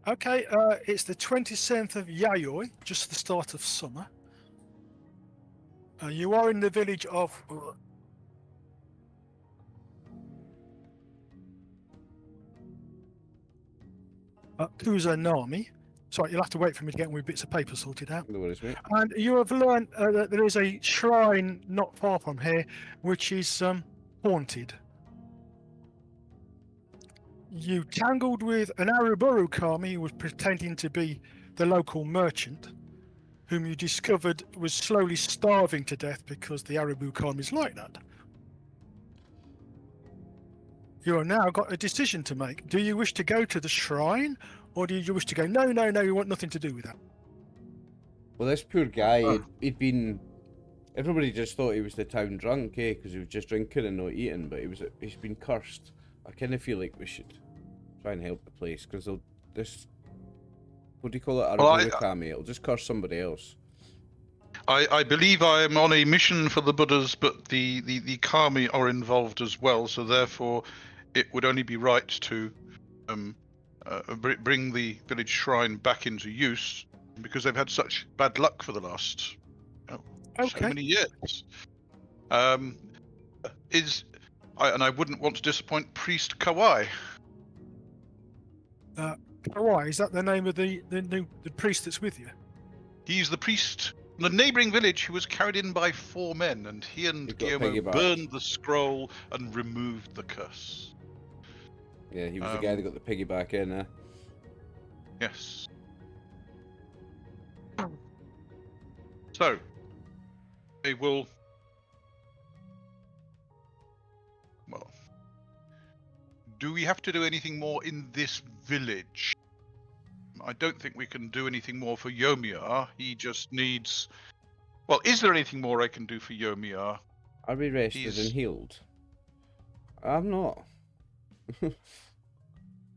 Okay, it's the 27th of Yayoi, just the start of summer. You are in the village of Kusanami. Sorry, you'll have to wait for me to get my bits of paper sorted out. No worries, mate. And you have learned that there is a shrine not far from here, which is haunted. You tangled with an Aruburu kami who was pretending to be the local merchant, whom you discovered was slowly starving to death because the Aruburu kami is like that. You have now got a decision to make. Do you wish to go to the shrine, or do you wish to go, no, you want nothing to do with that? Well, this poor guy, he'd been... Everybody just thought he was the town drunk, eh? Because he was just drinking and not eating, but he's been cursed. I kind of feel like we should try and help the place, because this... What do you call it? Aruburu-kami. It'll just curse somebody else. I believe I am on a mission for the Buddhas, but the kami are involved as well, so therefore it would only be right to bring the village shrine back into use, because they've had such bad luck for the last so many years. And I wouldn't want to disappoint Priest Kawai. Kawai, is that the name of the priest that's with you? He's the priest in the neighbouring village who was carried in by 4 men, and he and Gyomo burned the scroll and removed the curse. Yeah, he was the guy that got the piggyback in, eh? Yes. So, they will... Well, do we have to do anything more in this village? I don't think we can do anything more for Yomiya. He just needs... Well, is there anything more I can do for Yomiya? Are we rested and healed? I'm not.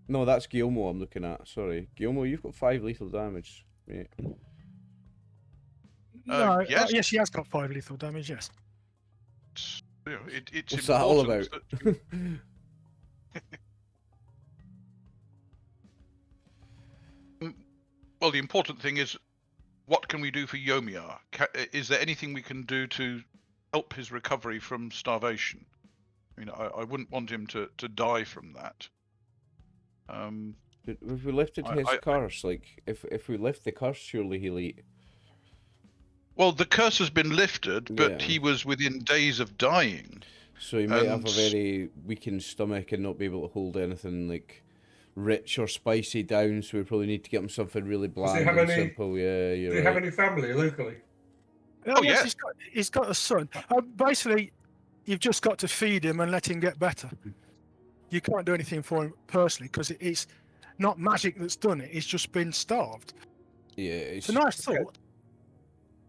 No, that's Gyomo I'm looking at. Sorry. Gyomo, you've got 5 lethal damage, mate. No, yes. Yes, he has got 5 lethal damage, yes. You know, it's What's that all about? Well, the important thing is, what can we do for Yomiya? Is there anything we can do to help his recovery from starvation? I mean, I wouldn't want him to die from that. If we lifted his curse, like, if we lift the curse, surely he'll eat. Well, the curse has been lifted, but he was within days of dying. So he might have a very weakened stomach and not be able to hold anything, like, rich or spicy down, so we probably need to get him something really bland and simple. Yeah, do you have any family locally? Oh yes, he's got a son. Basically, you've just got to feed him and let him get better. You can't do anything for him personally, because it's not magic that's done it. It's just been starved. Yeah, it's a nice thought.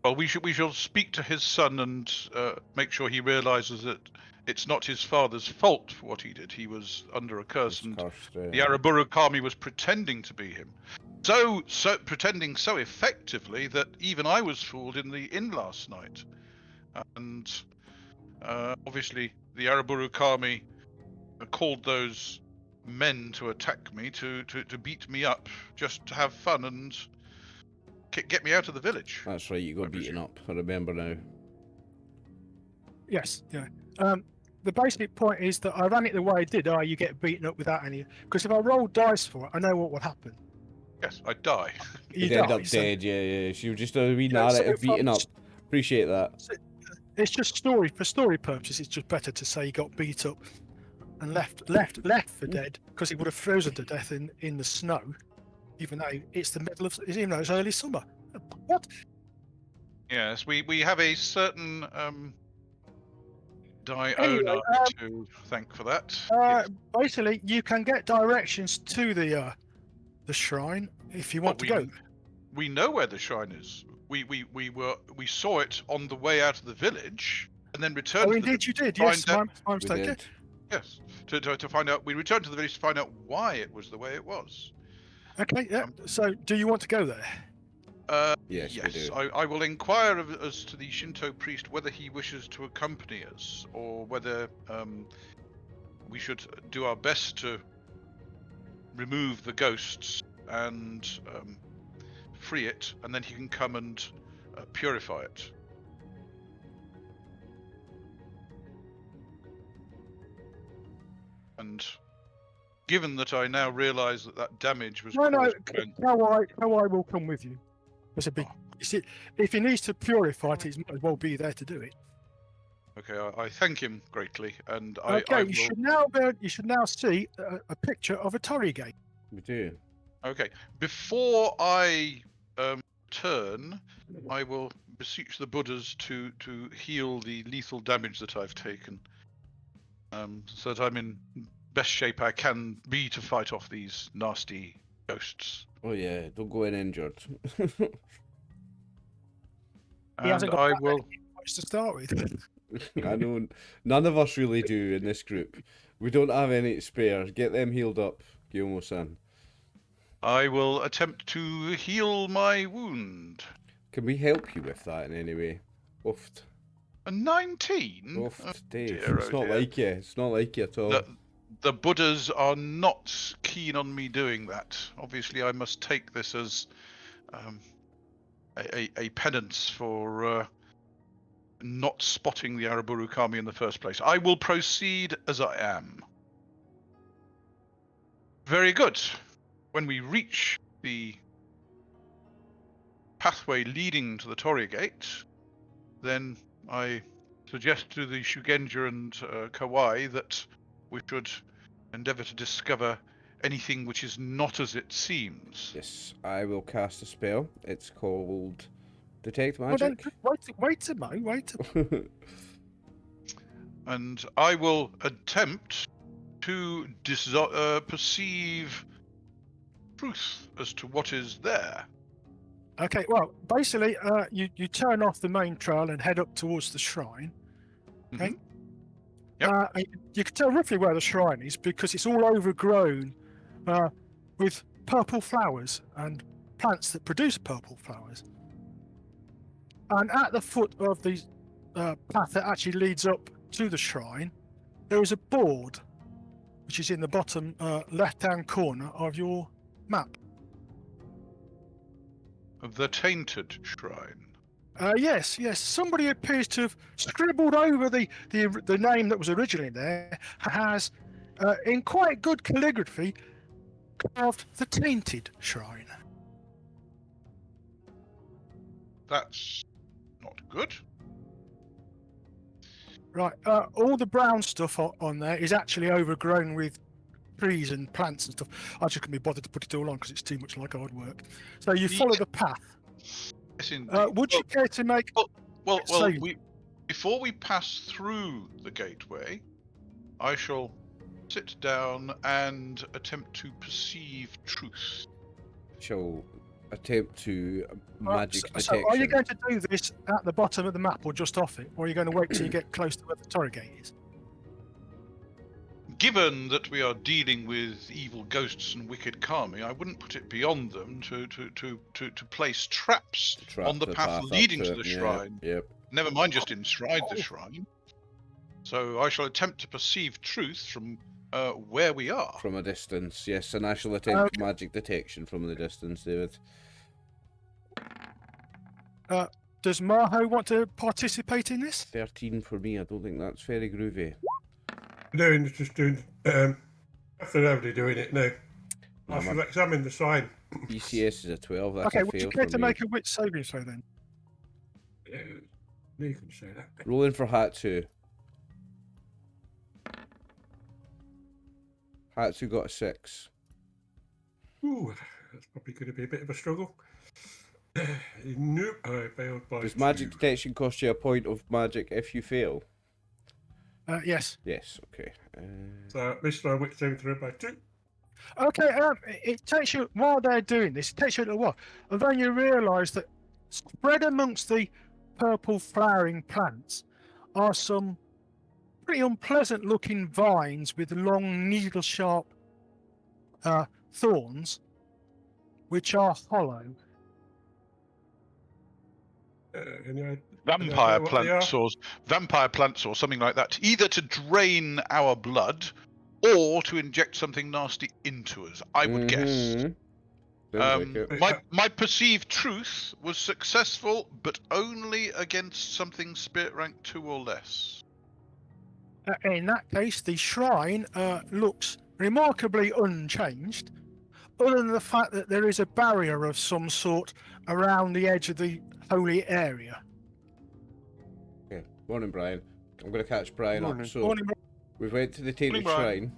Well, we shall speak to his son and make sure he realizes that it's not his father's fault for what he did. He was under a curse, and the Aruburu kami was pretending to be him. So pretending so effectively that even I was fooled in the inn last night. And obviously the Aruburu kami called those men to attack me, to beat me up, just to have fun and get me out of the village. That's right, you got beaten up. I remember now. Yes, yeah. The basic point is that I ran it the way I did. You get beaten up without any... Because if I roll dice for it, I know what will happen. Yes, I die. You'd end up dead, yeah. So you're just a wee narrative beaten up. Appreciate that. It's just story, for story purposes, it's just better to say he got beat up and left for dead, because he would have frozen to death in the snow, even though it's the middle of... Even though it's early summer. What? Yes, we have a certain... Anyway, to thank for that. Basically, you can get directions to the shrine if you want to go. We know where the shrine is. We saw it on the way out of the village, and then returned. Oh, indeed, you did. Yes, my mistake. Yes, to find out. We returned to the village to find out why it was the way it was. Okay. Yeah. So, do you want to go there? Yes, we do. I will inquire as to the Shinto priest whether he wishes to accompany us, or whether we should do our best to remove the ghosts and free it, and then he can come and purify it. And given that I now realise that damage was caused by... Kawai will come with you. It's a big. You see, if he needs to purify it, he might as well be there to do it. Okay, I thank him greatly, and Okay, I you should now see a picture of a Torigate. We do. Okay, before I turn, I will beseech the Buddhas to heal the lethal damage that I've taken, so that I'm in best shape I can be to fight off these nasty ghosts. Oh yeah, don't go in injured. He hasn't got I that will. many much to start with. I know none of us really do in this group. We don't have any to spare. Get them healed up, Gyomo-san. I will attempt to heal my wound. Can we help you with that in any way? Oofed. A 19? Oofed, Dave. dear, It's oh not dear. like you. It's not like you at all. The Buddhas are not keen on me doing that. Obviously, I must take this as a penance for not spotting the Araburu Kami in the first place. I will proceed as I am. Very good. When we reach the pathway leading to the Torii Gate, then I suggest to the Shugenja and Kawai that we should endeavour to discover anything which is not as it seems. Yes, I will cast a spell. It's called Detect Well, then, Magic. wait a moment. Wait a moment. And I will attempt to perceive truth as to what is there. Okay, well, basically, you turn off the main trail and head up towards the shrine. Okay. Mhm. Yep. And you can tell roughly where the shrine is because it's all overgrown with purple flowers and plants that produce purple flowers. And at the foot of the path that actually leads up to the shrine, there is a board which is in the bottom left-hand corner of your map. Of the Tainted Shrine. Yes. Somebody appears to have scribbled over the name that was originally there, has, in quite good calligraphy, carved the Tainted Shrine. That's not good. Right. All the brown stuff on there is actually overgrown with trees and plants and stuff. I just couldn't be bothered to put it all on because it's too much like hard work. So you follow the path. Yes, indeed. Would you care to make? Well, So- before we pass through the gateway, I shall sit down and attempt to perceive truth. Shall attempt to magic So detection. are you going to do this at the bottom of the map or just off it, or are you going to wait till you get close to where the Torii Gate is? Given that we are dealing with evil ghosts and wicked kami, I wouldn't put it beyond them to place traps To trap on the path up leading to it, the yeah, shrine. Yep. Never mind just inside the shrine. So I shall attempt to perceive truth from where we are. From a distance, yes, and I shall attempt magic detection from the distance, David. Does Maho want to participate in this? 13 for me. I don't think that's very groovy. Just doing. After everybody doing it now. I should examine the sign. BCS is a 12. That's Okay, a would you fail care for to me. make a wit saving throw then? Yeah, you can say that. Rolling for Hatsu. Hatsu got a 6. Ooh, that's probably going to be a bit of a struggle. Nope, I failed by Does 2. magic detection cost you a point of magic if you fail? Yes. Yes, okay. So, Mr. Wit saving throw by 2. Okay, it takes you, while they're doing this, it takes you a little while. And then you realise that spread amongst the purple flowering plants are some pretty unpleasant looking vines with long needle sharp thorns, which are hollow. Vampire plants or something like that, either to drain our blood or to inject something nasty into us, I would guess. Sounds like it. My perceived truth was successful, but only against something spirit rank 2 or less. In that case, the shrine looks remarkably unchanged, other than the fact that there is a barrier of some sort around the edge of the holy area. Okay. Morning, Brian. I'm going to catch Brian Morning. up. So Morning, we went to the Tainted Morning, Brian. Shrine,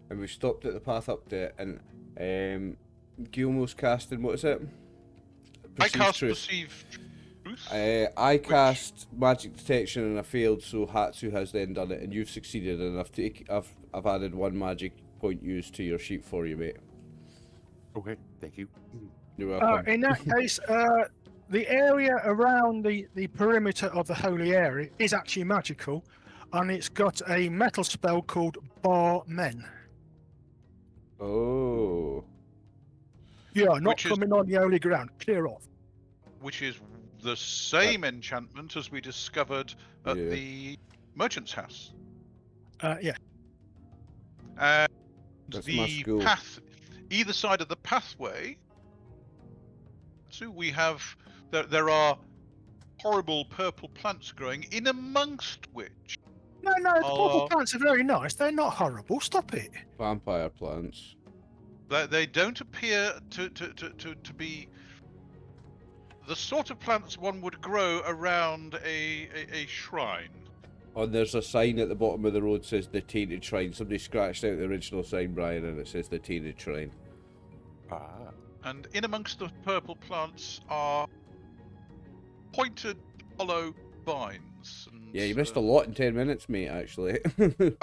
and we stopped at the path up there, and Gyomo's casting, what is it? I Perceived cast truth. perceived truth. I cast magic detection and I failed, so Hatsu has then done it, and you've succeeded, and I've added 1 magic point used to your sheet for you, mate. Okay, thank you. You're welcome. In that case, the area around the perimeter of the holy area is actually magical, and it's got a metal spell called Bar Men. Oh. You are not Which is- coming on the holy ground. Clear off. Which is the same enchantment as we discovered at Yeah. the merchant's house. Yeah. And That's my the school. path, either side of the pathway, so we have, there are horrible purple plants growing, in amongst which, No, the purple Oh. plants are very nice. They're not horrible. Stop it. Vampire plants. they don't appear to be the sort of plants one would grow around a shrine. Oh, and there's a sign at the bottom of the road that says the Tainted Shrine. Somebody scratched out the original sign, Brian, and it says the Tainted Shrine. Ah, And in amongst the purple plants are pointed, hollow vines. And, Yeah, you missed a lot in 10 minutes, mate, actually.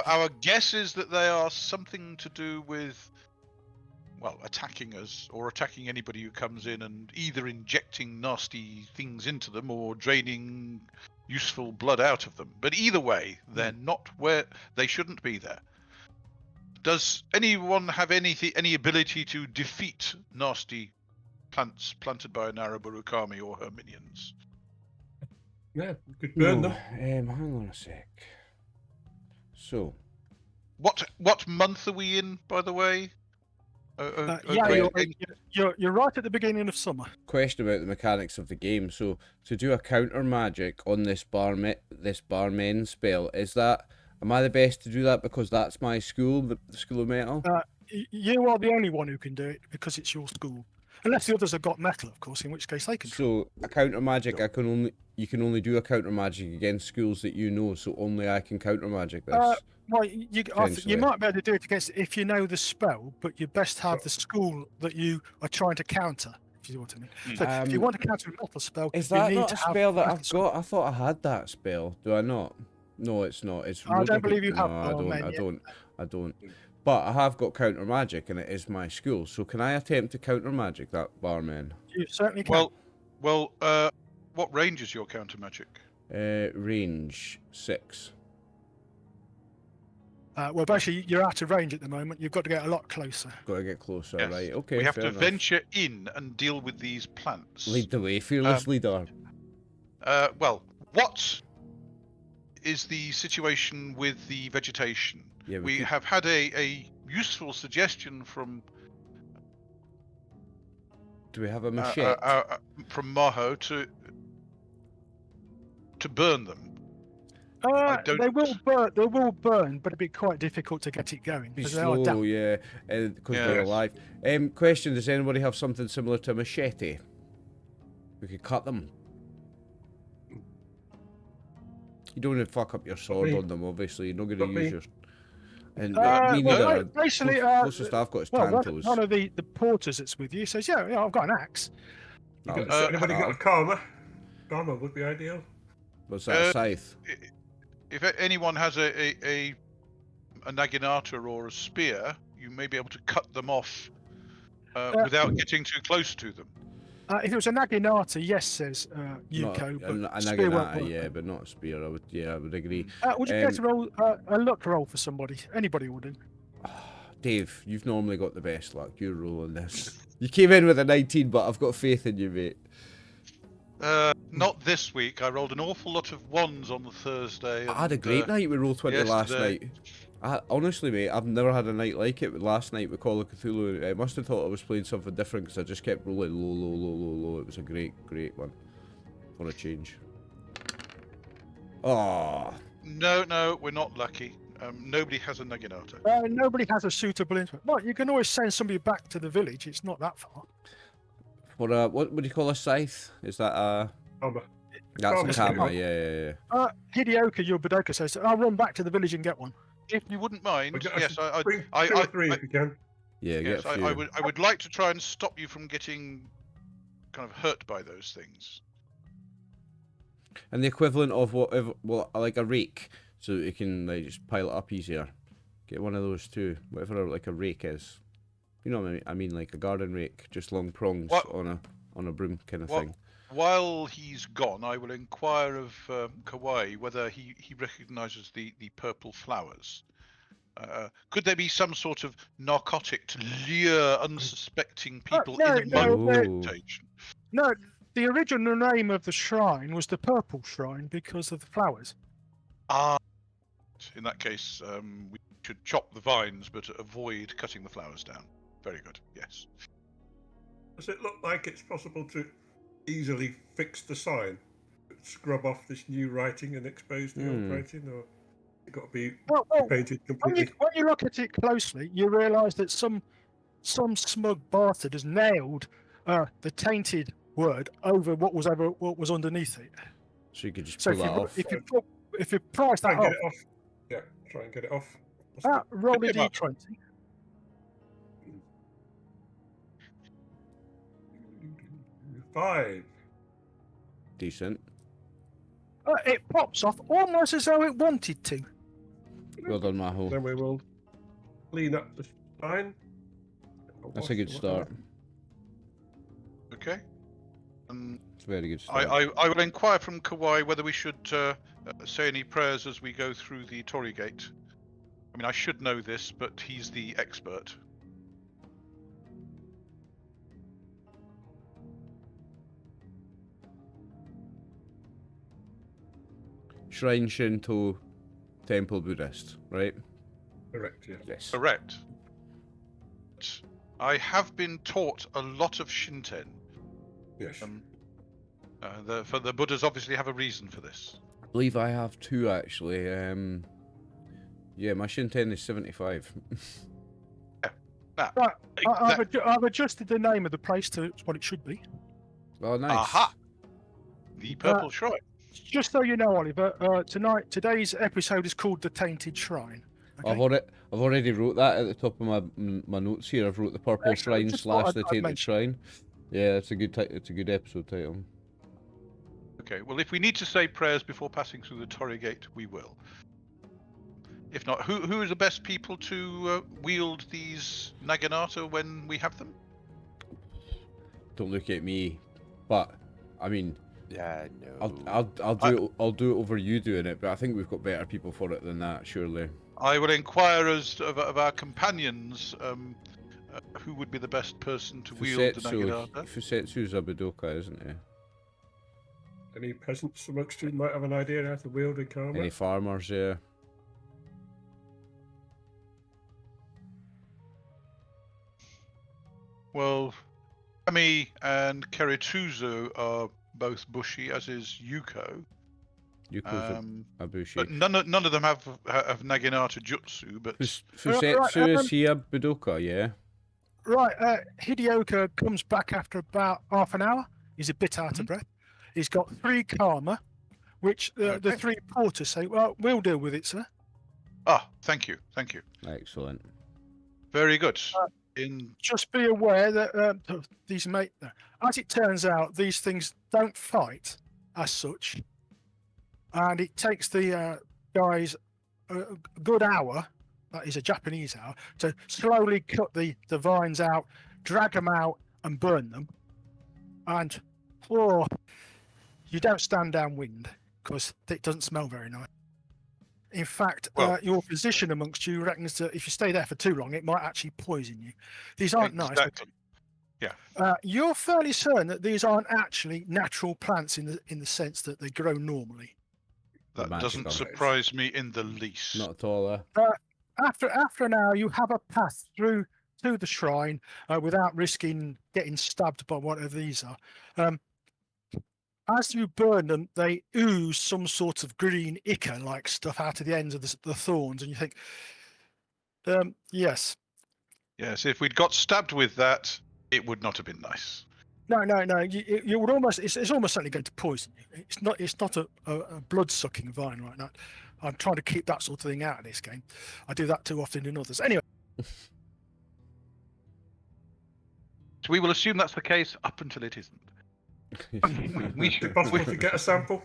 Our guess is that they are something to do with, well, attacking us or attacking anybody who comes in, and either injecting nasty things into them or draining useful blood out of them. But either way, they're not where they shouldn't be there. Does anyone have any ability to defeat nasty plants planted by an Araburu kami or her minions? Yeah, you could burn them. hang on a sec. So, What month are we in, by the way? Yeah, you're right at the beginning of summer. question about the mechanics of the game. So, to do a counter magic on this barmen spell, am I the best to do that because that's my school, the School of Metal? You are the only one who can do it because it's your school. Unless the others have got metal, of course, in which case they can. So, a counter magic, you can only do a counter magic against schools that you know, so only I can counter magic this. Well, you Potentially. might be able to do it against if you know the spell, but you best have the school that you are trying to counter. If you know what I mean. So if you want to counter a metal spell, Is you that need not to a have spell that metal I've spell. got? I thought I had that spell. Do I not? No, it's not. It's I don't Robo- believe you have No, I Barman don't. yet. I don't. But I have got counter magic, and it is my school. So can I attempt to counter magic that barman? You certainly can. Well, what range is your counter magic? Range 6. Well, basically, you're out of range at the moment. You've got to get a lot closer. Got to get closer, Yes. right? Okay. We have fair to enough. venture in and deal with these plants. Lead the way, fearless leader. Well, what is the situation with the vegetation? Yeah, We have had a useful suggestion from Do we have a machete? from Maho to burn them. I don't- They will burn, but it'd be quite difficult to get it going Be because they are slow, damp. yeah, because they're Yes. alive. Question: does anybody have something similar to a machete? We could cut them. You don't want to fuck up your sword me. on them, obviously. You're not going Not to me. use yours. And me Well, neither. basically, Closest I've got is Tantos. one of the porters that's with you says, yeah, I've got an axe. Anybody got a karma? Karma would be ideal. What's that, scythe? If anyone has a naginata or a spear, you may be able to cut them off without getting too close to them. If it was a naginata, yes, says Yuko. Not But a spear won't naginata, work. yeah, but not a spear. I would agree. Would you care to roll a luck roll for somebody? Anybody will do. Dave, you've normally got the best luck. You're rolling this. You came in with a 19, but I've got faith in you, mate. Not this week. I rolled an awful lot of ones on the Thursday. I had a and, great night with Roll20 last yesterday. night. Honestly, mate, I've never had a night like it. But last night with Call of Cthulhu, I must have thought I was playing something different because I just kept rolling low. It was a great one. For a change. Oh, No, we're not lucky. Nobody has a Naginata. Nobody has a suitable instrument. Well, you can always send somebody back to the village. It's not that far. what would you call a scythe? Is that a? Armor. That's a Armor. camera. Yeah. Hidioka, your Badoka says, I'll run back to the village and get one. If you wouldn't mind, yes, Bring two or three if you can. Yeah, yes, get a few. I would like to try and stop you from getting kind of hurt by those things. And the equivalent of whatever, well, like a rake, so that you can like just pile it up easier. Get one of those too, whatever like a rake is. You know what I mean? I mean like a garden rake, just long prongs on a broom kind of thing. While he's gone, I will inquire of Kawaii whether he recognises the purple flowers. Could there be some sort of narcotic to lure unsuspecting people in the meditation? No, the original name of the shrine was the Purple Shrine because of the flowers. Ah, in that case, we should chop the vines, but avoid cutting the flowers down. Very good, yes. Does it look like it's possible to easily fix the sign? Scrub off this new writing and expose the old writing? Or it got to be painted completely? When you look at it closely, you realise that some smug bastard has nailed the tainted word over what was underneath it. So you could just So pull that off. if you price that off, Yeah, try and get it off. roll a d20. Five. Decent. It pops off almost as though it wanted to. Well done, Maho. Then we will clean up the sign. That's a good start. Okay. It's a very good start. I will inquire from Kawaii whether we should say any prayers as we go through the Torii Gate. I mean, I should know this, but he's the expert. Shrine Shinto, temple Buddhist, right? Correct, yeah. Yes. Correct. I have been taught a lot of Shinten. Yes. For the Buddhas obviously have a reason for this. I believe I have two actually. Yeah, my Shinten is 75. Right, I've adjusted the name of the place to what it should be. Oh, nice. Aha! The Purple Shrine. Just so you know, Oliver, today's episode is called The Tainted Shrine. Okay? I've already wrote that at the top of my notes here. I've wrote the Purple Shrine / the Tainted Shrine. Yeah, it's a good episode title. Okay, well, if we need to say prayers before passing through the Torii Gate, we will. If not, who are the best people to wield these Naginata when we have them? Don't look at me, but I mean, Yeah, no. I'll do it over you doing it, but I think we've got better people for it than that, surely. I will inquire of our companions who would be the best person to wield the Naginata. Fusetsu's a Budoka, isn't he? Any peasants amongst you might have an idea how to wield a karma? Any farmers, yeah. Well, Kami and Kerituzu are both Bushi, as is Yuko. Yuko's a Bushi. But none of them have Naginata Jutsu. But Fusetsu is he a Budoka, yeah? Right, Hidioka comes back after about half an hour. He's a bit out of breath. He's got 3 karma, which the 3 porters say, well, we'll deal with it, sir. Ah, thank you. Excellent. Very good. Just be aware that as it turns out, these things don't fight as such, and it takes the guys a good hour, that is a Japanese hour, to slowly cut the vines out, drag them out, and burn them. And you don't stand downwind because it doesn't smell very nice. In fact, your physician amongst you reckons that if you stay there for too long, it might actually poison you. These aren't nice. You're fairly certain that these aren't actually natural plants in the sense that they grow normally. That doesn't Magical. surprise me in the least. Not at all. After an hour, you have a path through to the shrine without risking getting stabbed by one of these are. As you burn them, they ooze some sort of green ichor-like stuff out of the ends of the thorns, and you think, yes. Yes, if we'd got stabbed with that, it would not have been nice. No. You would almost. It's almost certainly going to poison you. It's not a blood-sucking vine like that. I'm trying to keep that sort of thing out of this game. I do that too often in others. Anyway. So we will assume that's the case up until it isn't. Is it possible to get a sample?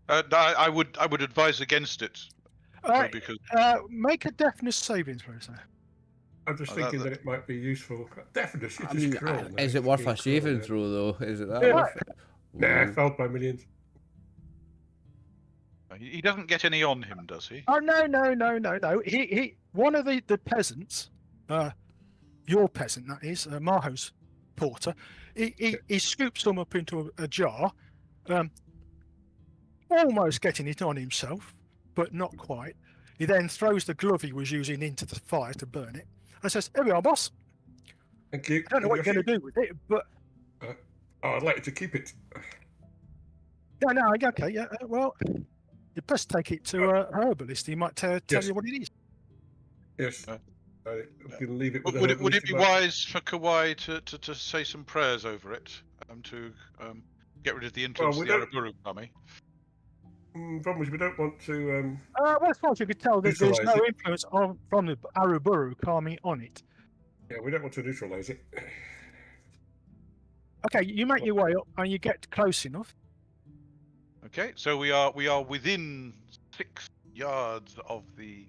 I would advise against it. Because Make a deafness saving throw, sir. I'm just thinking that it might be useful. Definitely. I mean, is it worth a saving throw though? Is it that? Yeah. Worth it? Nah, failed by millions. he doesn't get any on him, does he? Oh no. He one of the peasants, your peasant that is, Maho's porter. He scoops them up into a jar, almost getting it on himself, but not quite. He then throws the glove he was using into the fire to burn it, and says, "Here we are, boss. Thank you. I don't know what you're going to do with it, but I'd like you to keep it. no, okay, yeah. Well, you best take it to a herbalist. He might tell Yes. you what it is." Yes. I'm going to leave it with the Would it herbalist be about- wise for Kawai to say some prayers over it, to get rid of the influence we of the don't- Araburu Kami? Problem is, we don't want to. Well, as far as you could tell, there's no Neutralise it. influence from the Araburu Kami on it. Yeah, we don't want to neutralise it. Okay, you make your way up and you get close enough. Okay, so we are within 6 yards of the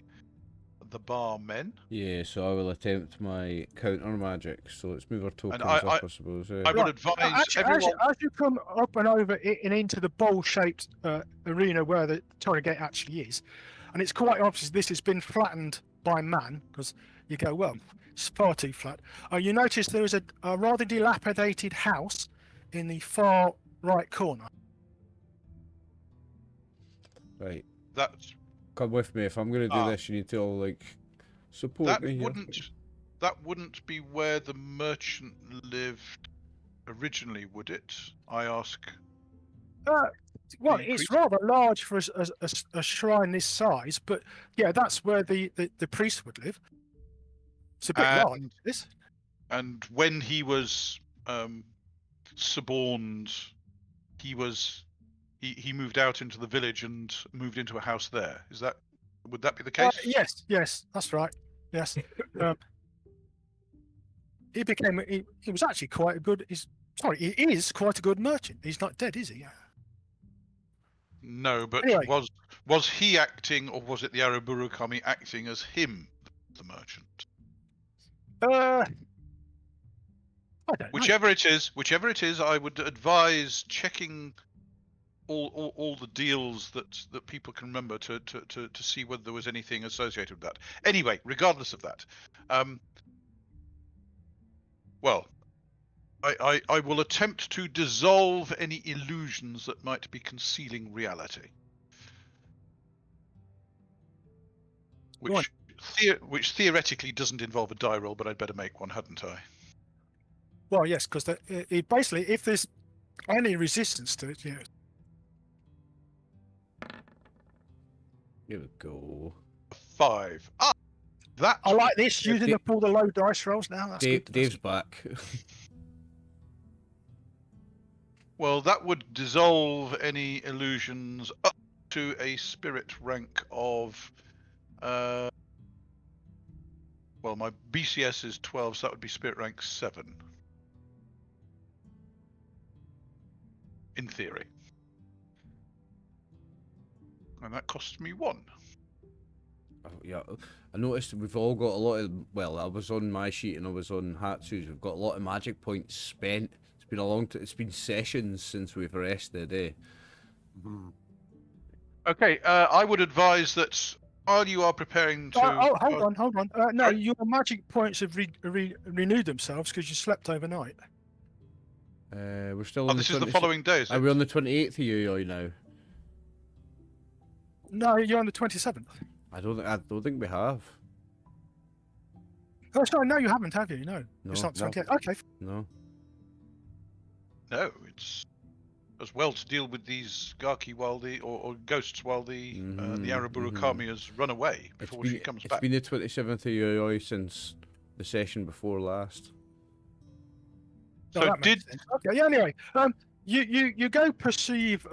barmen. Yeah, so I will attempt my counter magic. So let's move our tokens I- up, I suppose. I would advise Actually, everyone. as you come up and over and into the bowl-shaped arena where the Torrey Gate actually is, and it's quite obvious this has been flattened by man, because you go, well, it's far too flat. You notice there is a rather dilapidated house in the far right corner. Right, That's come with me. If I'm going to do this, you need to all support that me. here. wouldn't be where the merchant lived originally, would it? I ask. Well, The it's creature- rather large for a shrine this size, but yeah, that's where the priest would live. It's a bit large, this. And when he was suborned, he moved out into the village and moved into a house there. Would that be the case? Yes, that's right. Yes. He was actually quite a good. He is quite a good merchant. He's not dead, is he? No, but Anyway. was he acting, or was it the Araburu Kami acting as him, the merchant? I don't know. Whichever it is, I would advise checking all the deals that people can remember to see whether there was anything associated with that. Anyway, regardless of that, well, I will attempt to dissolve any illusions that might be concealing reality. Go on. Which theoretically doesn't involve a die roll, but I'd better make one, hadn't I? Well, yes, because basically, if there's any resistance to it, Here we go. 5. That I like this. Using up all the low dice rolls now. That's good. Dave's back. Well, that would dissolve any illusions up to a spirit rank of. Well, my BCS is 12, so that would be spirit rank 7. In theory. And that costs me 1. Oh, yeah, I noticed we've all got a lot of. Well, I was on my sheet and I was on Hatsu's. We've got a lot of magic points spent. It's been it's been sessions since we've rested, eh? Okay, I would advise that While you are preparing to... hold on. No, sorry? your magic points have renewed themselves because you slept overnight. We're still Oh, on this the is the following day, is Are it? we on the 28th of Yui now? No, you're on the 27th. I don't think we have. Oh, sorry, no, you haven't, have you? No, it's No, not no. 28th. Okay. no. No, it's as well to deal with these Gaki while or ghosts while the Araburu Kami has run away before she comes It's back. been the 27th of Yui since the session before last. No, So that makes sense. Okay. Yeah. Anyway, you go perceive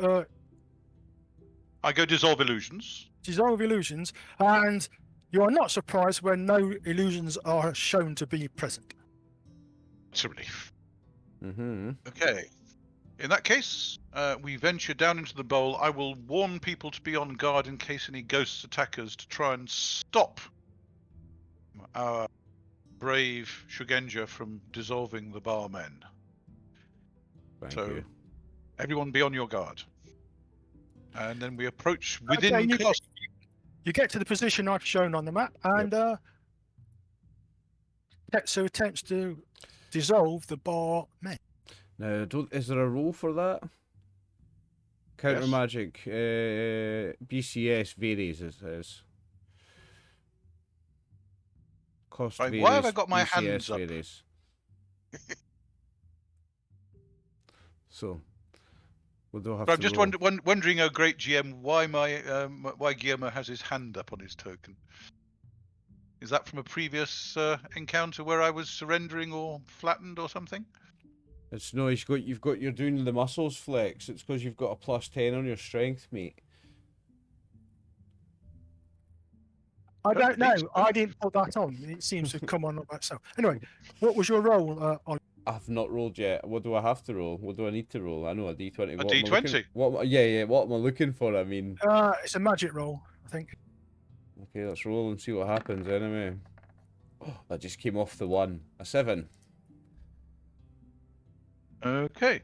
I go dissolve illusions. dissolve illusions, and you are not surprised when no illusions are shown to be present. It's a relief. Mm-hmm. Okay. In that case, we venture down into the bowl. I will warn people to be on guard in case any ghosts attack us to try and stop our brave Shugenja from dissolving the barmen. Thank So, you. everyone be on your guard. And then we approach within Okay, castle. you get to the position I've shown on the map, and Tetsu attempts to dissolve the barmen. Now, is there a role for that? Counter Yes. magic, BCS varies as cost Right, varies. why have I got my BCS hands up? varies. So, we don't have But to I'm just roll. wondering, oh great GM, why why Gyomo has his hand up on his token? Is that from a previous encounter where I was surrendering or flattened or something? It's no, you're doing the muscles flex. It's because you've got a +10 on your strength, mate. I Don't don't know. think so. I didn't put that on. It seems to come on by itself. Anyway, what was your role on? I've not rolled yet. What do I have to roll? What do I need to roll? I know a D20. A What am I D20? looking- yeah. What am I looking for? I mean, It's a magic roll, I think. okay, let's roll and see what happens anyway. Oh, that just came off the 1. A 7. Okay.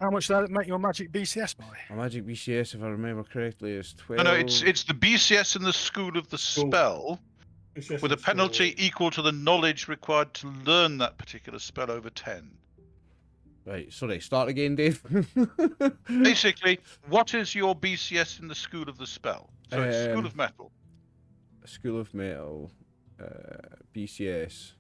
How much does that make your magic BCS by? My magic BCS, if I remember correctly, is 12. No, it's the BCS in the school of the spell It's just with a in school. penalty equal to the knowledge required to learn that particular spell over 10. Right, sorry, start again, Dave. Basically, what is your BCS in the school of the spell? So it's School of Metal. School of Metal, BCS.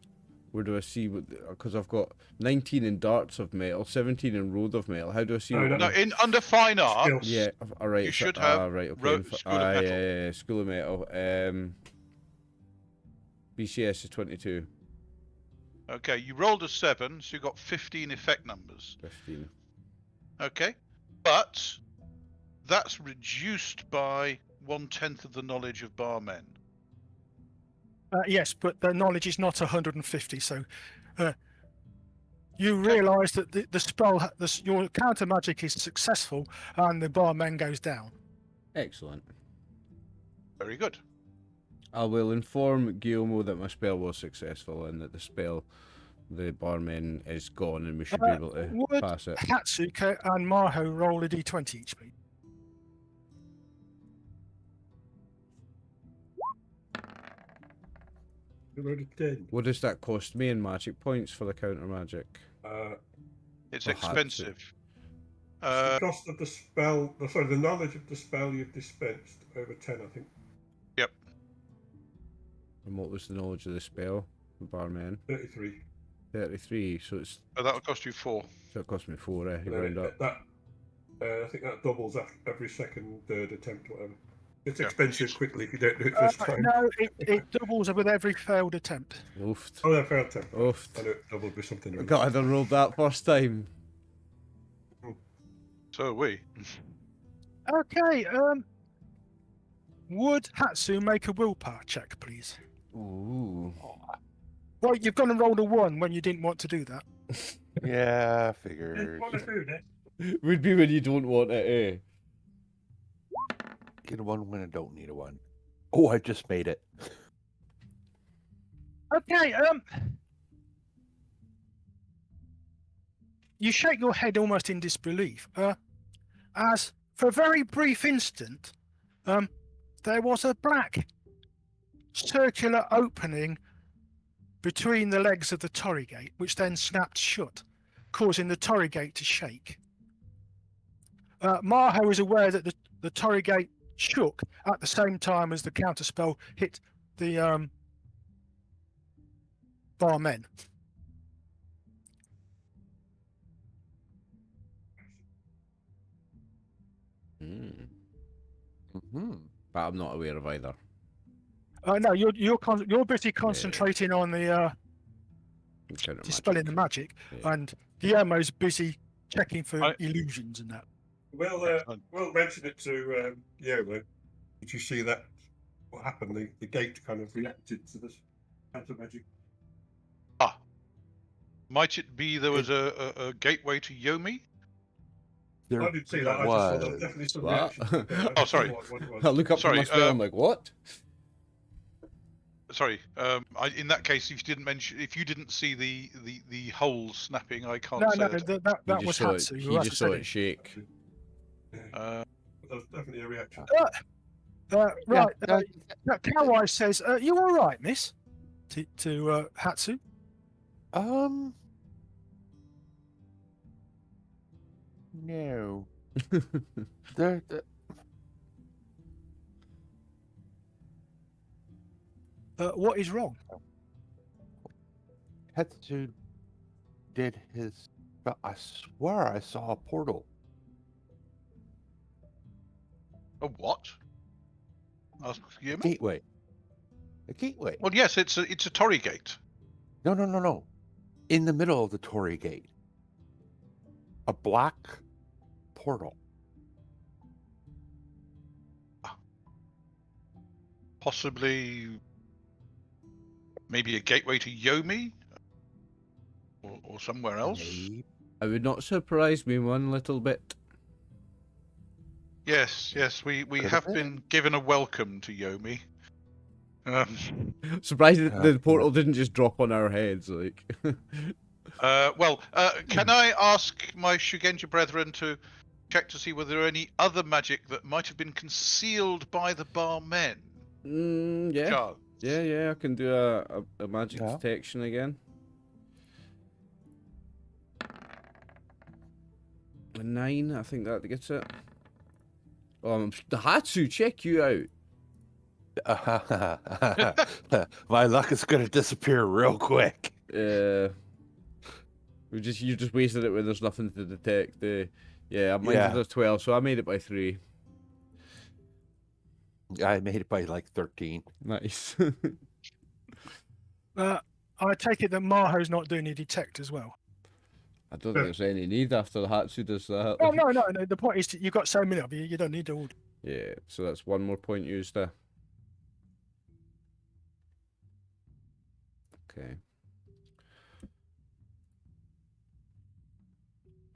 Where do I see what? Because I've got 19 in Darts of Metal, 17 in Road of Metal. How do I see? No, what No, my- under Fine Arts, Skills. Yeah, all right. You so- should have right. Okay. School of Metal. Yeah, School of Metal. BCS is 22. Okay, you rolled a 7, so you got 15 effect numbers. 15. Okay, but that's reduced by 1/10 of the knowledge of barmen. Yes, but the knowledge is not 150. So you realise that the spell, your counter magic is successful, and the barman goes down. Excellent. Very good. I will inform Gyomo that my spell was successful and that the barman is gone and we should be able to Would pass it. Hatsuka and Maho roll a d20 each, please? You rolled a 10. What does that cost me in magic points for the counter magic? It's For Hatsu. expensive. The cost of the spell, the knowledge of the spell you've dispensed over 10, I think. Yep. And what was the knowledge of the spell? The barman. 33. 33. So it's So that'll cost you 4. so it cost me 4. You And round then up. I think that doubles every second, third attempt, whatever. It's Yeah. expensive quickly if you don't do it first time. No, it doubles with every failed attempt. Oofed. Oh, yeah, fair attempt. Oofed. I know it doubled with something. Really. God, I rolled that first time. So we. Okay, would Hatsu make a willpower check, please? Ooh. Well, you've gone and rolled a 1 when you didn't want to do that. Yeah, figured. What a food, eh? Would be when you don't want it, eh? Get a 1 when I don't need a 1. Oh, I just made it. Okay, you shake your head almost in disbelief, as for a very brief instant, there was a black circular opening between the legs of the torii gate, which then snapped shut, causing the torii gate to shake. Maho is aware that the torii gate shook at the same time as the counterspell hit the barmen. But I'm not aware of either. No, you're busy concentrating on the dispelling the magic, and Gyomo's busy checking for illusions and that. We'll mention it to Gyomo. Did you see that? What happened? The gate kind of reacted to this counter magic. Might it be there was a gateway to Yomi? There I didn't see that. I just saw there was definitely some reaction. Oh, sorry. I look up from my spell. I'm like, what? Sorry. In that case, if you didn't see the hole snapping, I can't say. That was Hatsu. You just saw it shake. There was definitely a reaction. Right. Kawai says, "You all right, miss?" To Hatsu. No. What is wrong? Hatsu did his. But I swear I saw a portal. A what? Ask A Gyomo? gateway. A gateway. Well, yes, it's a torii gate. No. In the middle of the torii gate. A black portal. Possibly, maybe a gateway to Yomi, or somewhere else. Maybe. It would not surprise me one little bit. Yes, we have been given a welcome to Yomi. Surprised that the portal didn't just drop on our heads, like. Can I ask my Shugenja brethren to check to see whether there are any other magic that might have been concealed by the barmen? Yeah. Charles? Yeah, I can do a magic detection again. A 9, I think that gets it. The Hatsu, check you out. My luck is gonna disappear real quick. You just wasted it when there's nothing to detect. I'm there's 12, so I made it by 3. I made it by like 13. Nice. I take it that Maho's not doing a detect as well. I don't think there's any need after the Hatsu does that. Oh no. The point is that you've got so many of you, you don't need to all. Yeah, so that's one more point used there. Okay.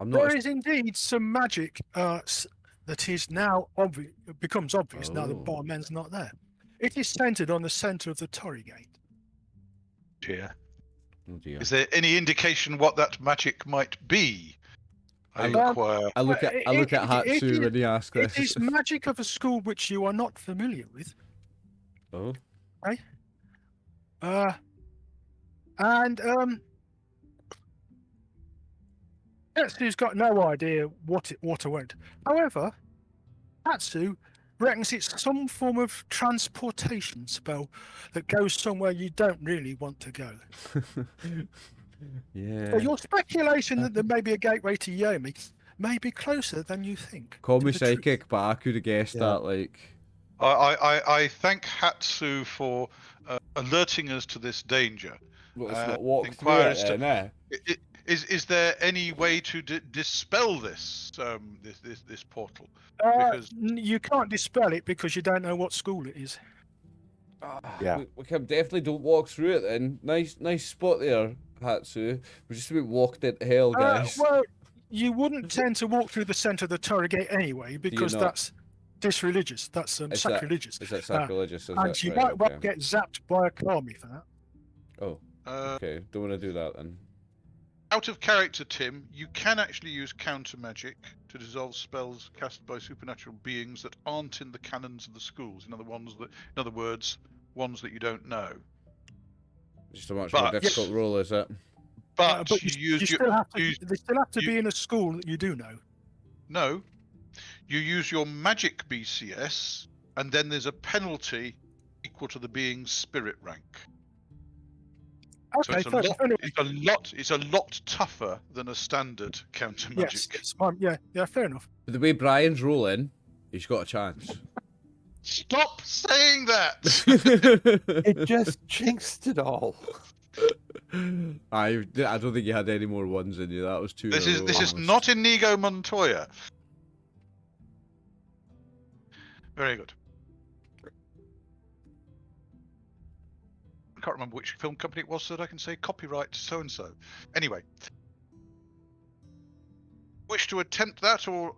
There is indeed some magic that is now becomes obvious now the barman's not there. It is centered on the center of the torii gate. Dear. Oh dear. Is there any indication what that magic might be? I inquire. I look at Hatsu when he asks this. It is magic of a school which you are not familiar with. Oh. Okay. And Hatsu's got no idea what or won't. However, Hatsu reckons it's some form of transportation spell that goes somewhere you don't really want to go. Yeah. So your speculation that there may be a gateway to Yomi may be closer than you think. Call me psychic, but I could have guessed that. Like, I thank Hatsu for alerting us to this danger. well, let's not walk through it, then, Is there any way to dispel this this portal? You can't dispel it because you don't know what school it is. We can definitely don't walk through it then. Nice spot there, Hatsu. We're just about walked into hell, guys. Well, you wouldn't tend to walk through the center of the torii gate anyway because that's disreligious. That's sacrilegious. Is that sacrilegious? And you might well get zapped by a kami for that. Oh, okay. Don't want to do that then. Out of character, Tim, you can actually use counter magic to dissolve spells cast by supernatural beings that aren't in the canons of the schools. In other words, ones that you don't know. Just a much more But- difficult role, is it? But, but you use you your, still have to. use- They still have to you- be in a school that you do know. no, you use your magic BCS, and then there's a penalty equal to the being's spirit rank. So Okay, fair enough. it's a lot tougher than a standard counter Yes, magic. yeah, fair enough. But the way Brian's rolling, he's got a chance. Stop saying that. It just jinxed it all. I don't think you had any more ones in you. That was two. This in a is row. not Inigo Montoya. Very good. I can't remember which film company it was, so that I can say copyright so and so. Anyway, wish to attempt that, or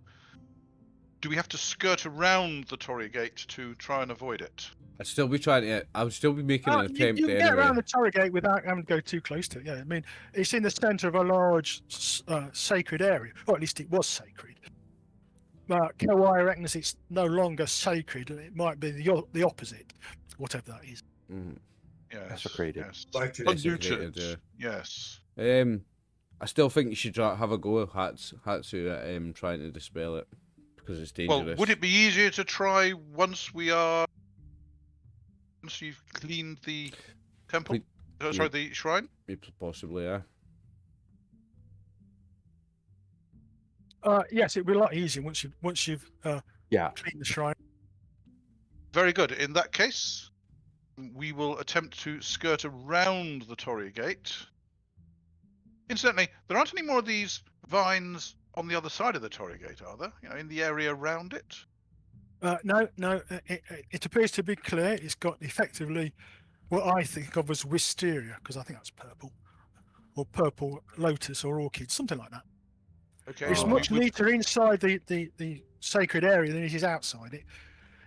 do we have to skirt around the Torii Gate to try and avoid it? I'd still be trying to. I would still be making an attempt you can anyway. get around the Torii Gate without having to go too close to it. Yeah, I mean, it's in the centre of a large sacred area, or at least it was sacred. But Kawaii reckons it's no longer sacred, and it might be the opposite, whatever that is. Mhm. Yes. Desecrated. Yes. Like it. Polluted. Desecrated, Yes. I still think you should have a go at Hatsu at trying to dispel it because it's dangerous. Well, would it be easier to try once you've cleaned the temple? Sorry, the shrine? Possibly, yeah. Yes, it'd be a lot easier once you've Yeah. cleaned the shrine. Very good. In that case, we will attempt to skirt around the Torii Gate. Incidentally, there aren't any more of these vines on the other side of the Torii Gate, are there? You know, in the area around it? No, it appears to be clear. It's got effectively what I think of as wisteria, because I think that's purple, or purple lotus or orchid, something like that. Okay. It's Oh. much neater inside the sacred area than it is outside it.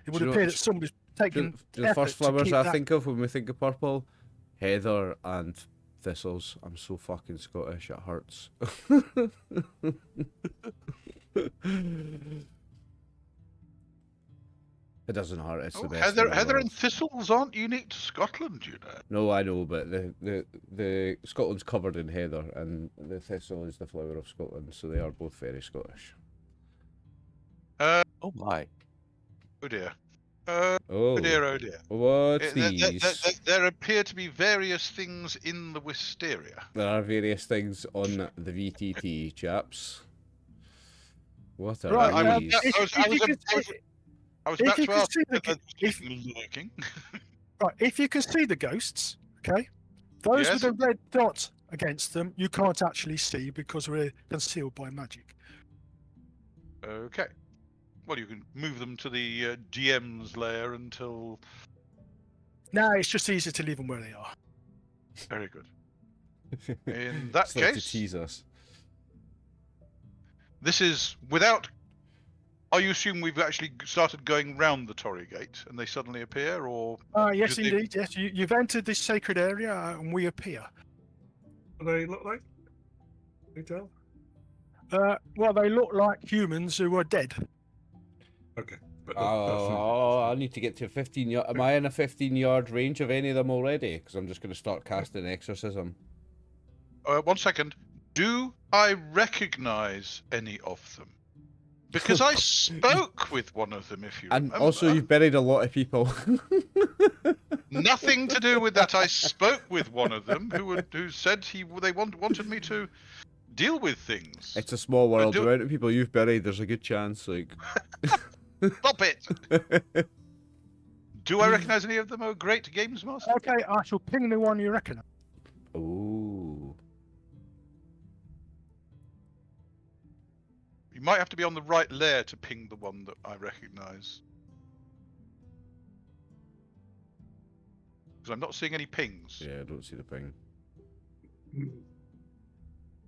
It would Do you know- appear that somebody's taken The effort first to flowers keep I that. think of when we think of purple, heather and thistles. I'm so fucking Scottish, it hurts. It doesn't hurt. It's the best. Heather, thing in the heather world. and thistles aren't unique to Scotland, you know. No, I know, but the Scotland's covered in heather, and the thistle is the flower of Scotland, so they are both very Scottish. Oh my. Oh dear. Oh, Oh dear, oh dear. what's There- these? there appear to be various things in the wisteria. There are various things on the VTT, chaps. What are Right, I these? was- if you could I was If about you to can ask see the if there's if- anything lurking. Right, if you can see the ghosts, okay, those Yes. with a red dot against them, you can't actually see because we're concealed by magic. Okay. Well, you can move them to the DM's lair until. Now it's just easier to leave them where they are. Very good. In that It's like to case, tease us. this is without. Are you assuming we've actually started going round the Torii Gate and they suddenly appear, or Yes, Do they- indeed. Yes, you've entered this sacred area and we appear. What do they look like? Can you tell? Well, they look like humans who are dead. Okay. But Oh, I need to get to 15 yard. Am I in a 15-yard range of any of them already? Because I'm just going to start casting exorcism. 1 second? Do I recognise any of them? Because I spoke with one of them, if you And remember. also, you've buried a lot of people. Nothing to do with that. I spoke with one of them who said they wanted me to deal with things. It's a small world. do- The amount of people you've buried, there's a good chance. Like, Stop it! Do I recognise any of them? Oh, great games master. Okay, I shall ping the one you recognise. ooh. You might have to be on the right layer to ping the one that I recognise. Because I'm not seeing any pings. Yeah, I don't see the ping.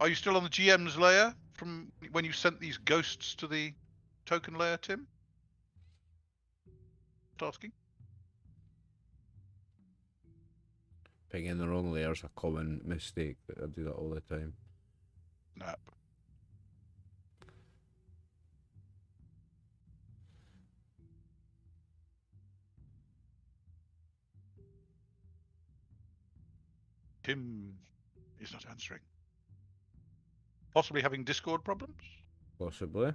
Are you still on the GM's layer from when you sent these ghosts to the token layer, Tim? Asking. Pinging the wrong layer is a common mistake. I do that all the time. Snap. Tim is not answering. Possibly having Discord problems? Possibly.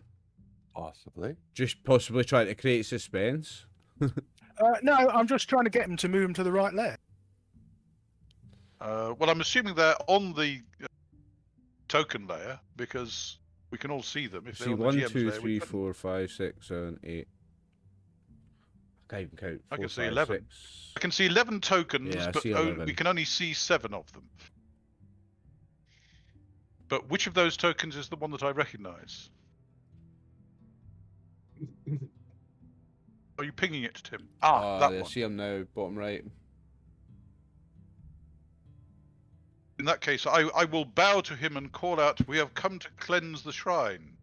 Possibly. Just possibly trying to create suspense. No, I'm just trying to get him to move him to the right layer. Well, I'm assuming they're on the token layer because we can all see them. If they're See, on the 1, GM's 2, layer, 3, 4, 5, 6, 7, 8. I can't even count. I 4, can see 5, 11. 6. I can see 11 tokens, Yeah, I but see 11. we can only see 7 of them. But which of those tokens is the one that I recognise? Are you pinging it, Tim? That I one. see him now, bottom right. In that case, I will bow to him and call out, "We have come to cleanse the shrine."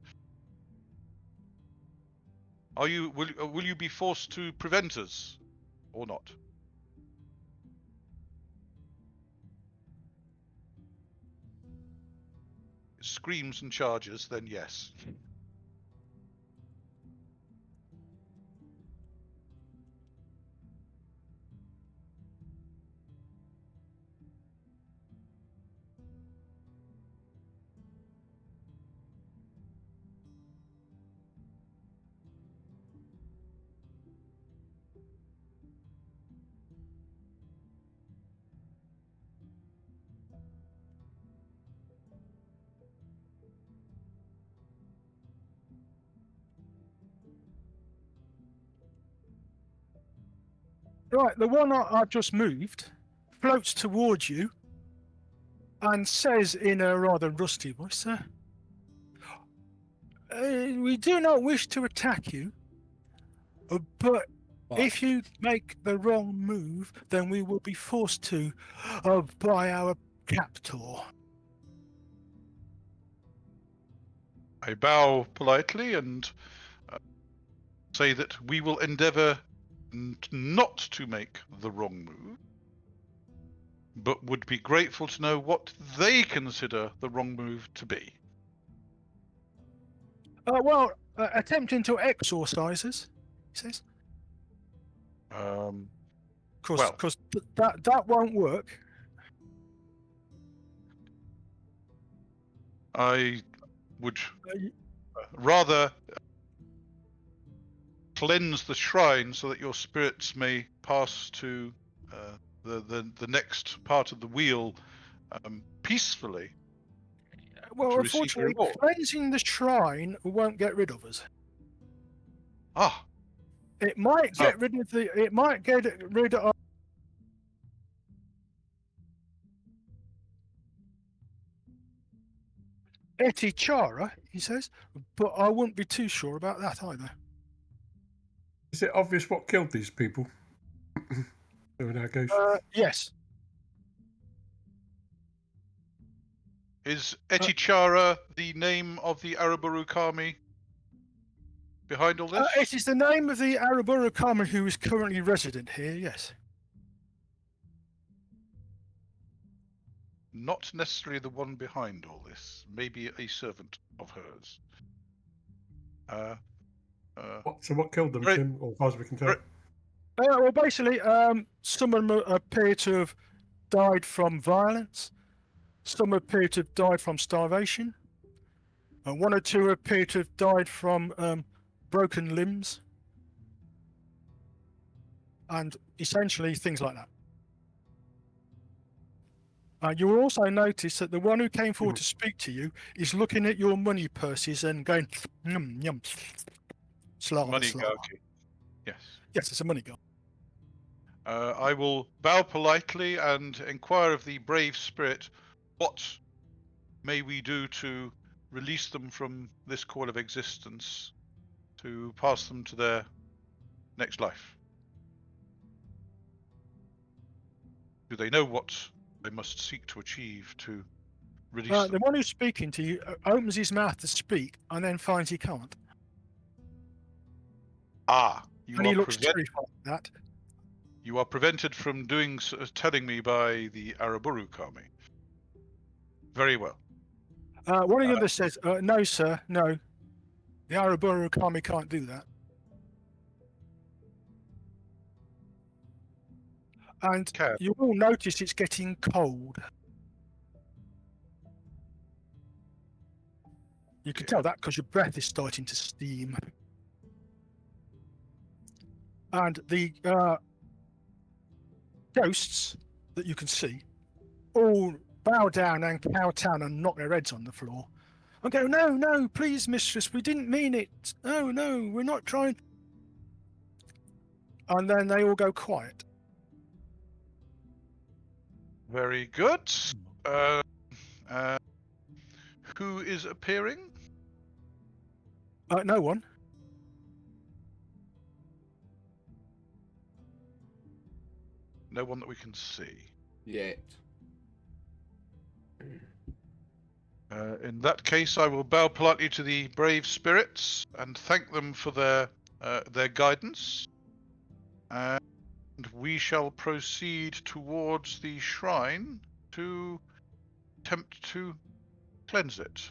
Will you be forced to prevent us, or not? Screams and charges, then yes. Right, the one I just moved floats towards you and says in a rather rusty voice, "Sir, we do not wish to attack you, but if you make the wrong move, then we will be forced to by our captor." I bow politely and say that we will endeavour not to make the wrong move, but would be grateful to know what they consider the wrong move to be. Attempting to exorcise us, he says. Because that won't work. I would rather cleanse the shrine so that your spirits may pass to the next part of the wheel peacefully. Well, unfortunately, cleansing the shrine won't get rid of us. It might get rid of It might get rid of. Etichara, he says, but I wouldn't be too sure about that either. Is it obvious what killed these people? Yes. Is Etichara the name of the Araburu Kami behind all this? It is the name of the Araburu Kami who is currently resident here, yes. Not necessarily the one behind all this. Maybe a servant of hers. So what killed them, Tim, or far as we can tell? Well, basically, some of them appear to have died from violence. Some appear to have died from starvation. And 1 or 2 appear to have died from broken limbs. And essentially things like that. You will also notice that the one who came forward to speak to you is looking at your money purses and going, yum, yum, Money go, okay. Yes. Yes, it's a money go. I will bow politely and inquire of the brave spirit, what may we do to release them from this coil of existence, to pass them to their next life? Do they know what they must seek to achieve to release them? The one who's speaking to you opens his mouth to speak and then finds he can't. And he looks terrified at that. You are prevented from telling me by the Araburu Kami. Very well. One of the others says, "No, sir, no. The Araburu Kami can't do that." And Can. you all notice it's getting cold. You can tell that because your breath is starting to steam. And the ghosts that you can see all bow down and kowtow and knock their heads on the floor. And go, no, no, please, mistress, we didn't mean it. Oh, no, we're not trying. And then they all go quiet. Very good. Who is appearing? No one. No one that we can see. Yet. In that case, I will bow politely to the brave spirits and thank them for their guidance. And we shall proceed towards the shrine to attempt to cleanse it,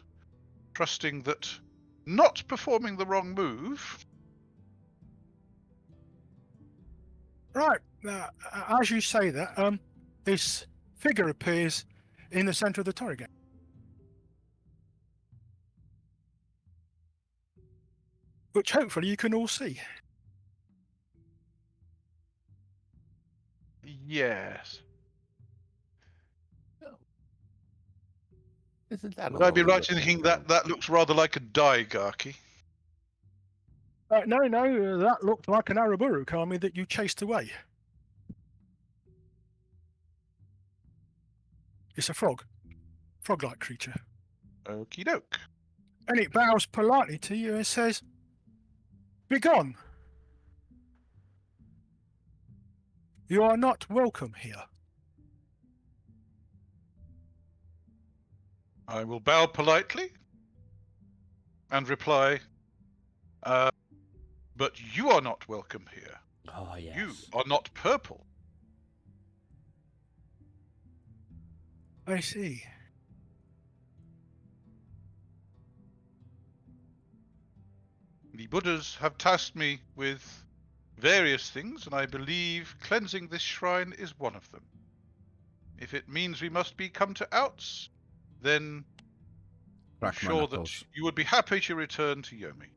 trusting that not performing the wrong move. Right. As you say that, this figure appears in the center of the torii gate. Which hopefully you can all see. Yes. Isn't that Would I be right in thinking that looks rather like a daigarki? No, that looked like an Araburu kami that you chased away. It's a frog-like creature. Okie doke. And it bows politely to you and says, "Begone! You are not welcome here." I will bow politely and reply, but you are not welcome here. Oh, yes. You are not purple. I see. The Buddhas have tasked me with various things, and I believe cleansing this shrine is one of them. If it means we must be come to outs, then I'm Crack my sure that knuckles. you would be happy to return to Yomi.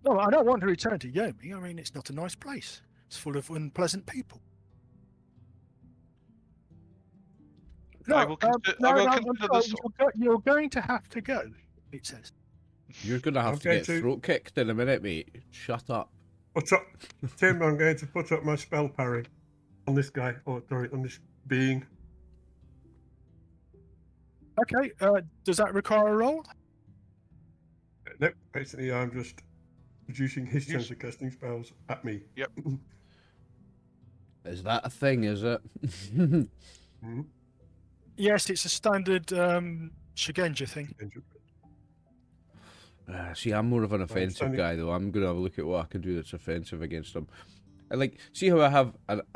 No, I don't want to return to Yomi. I mean, it's not a nice place. It's full of unpleasant people. No, I will consider this. You're going to have to go, it says. You're going to have to get throat kicked in a minute, mate. Shut up. Put up, Tim. I'm going to put up my spell parry on this guy, or sorry, on this being. Okay, does that require a roll? Nope. Basically, I'm just reducing his chance of casting spells at me. Yep. Is that a thing, is it? Mhm. Yes, it's a standard Shigenja thing. See, I'm more of an offensive standing- guy, though. I'm going to have a look at what I can do that's offensive against him. And, like, see how I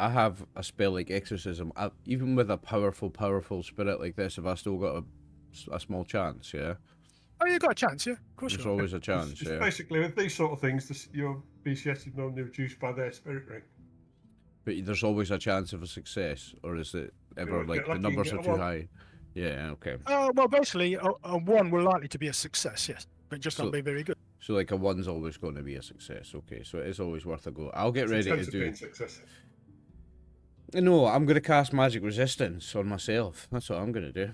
have a spell like Exorcism? Even with a powerful spirit like this, have I still got a small chance, yeah? Oh, you got a chance, yeah? Of course There's you got. always a chance, It's yeah? basically, with these sort of things, your BCS is normally reduced by their spirit rank. But there's always a chance of a success, or is it ever, won't like, get the lucky numbers and are get a too one. high? Yeah, okay. Well, basically, a 1 will likely to be a success, yes. But just not be very good. So, like, a 1's always going to be a success, okay. So it is always worth a go. I'll get ready to do... Success. No, I'm going to cast Magic Resistance on myself. That's what I'm going to do.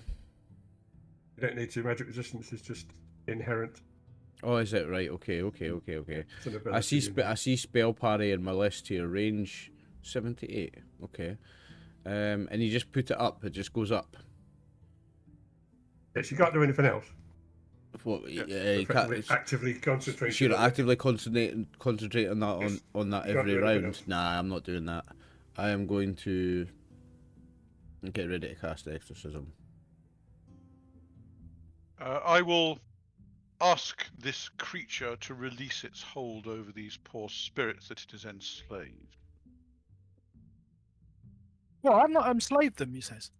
You don't need to. Magic resistance is just inherent. Oh, is it? Right, okay. It's an I see ability. I see spell parry in my list here, range 78. Okay. And you just put it up, it just goes up. Yes, you can't do anything else. What, you Effectively can't, actively concentrate. so you're actively concentrate on that Yes. on that You can't every do anything round? else. Nah, I'm not doing that. I am going to get ready to cast Exorcism. I will ask this creature to release its hold over these poor spirits that it has enslaved. Well, I've not enslaved them, he says.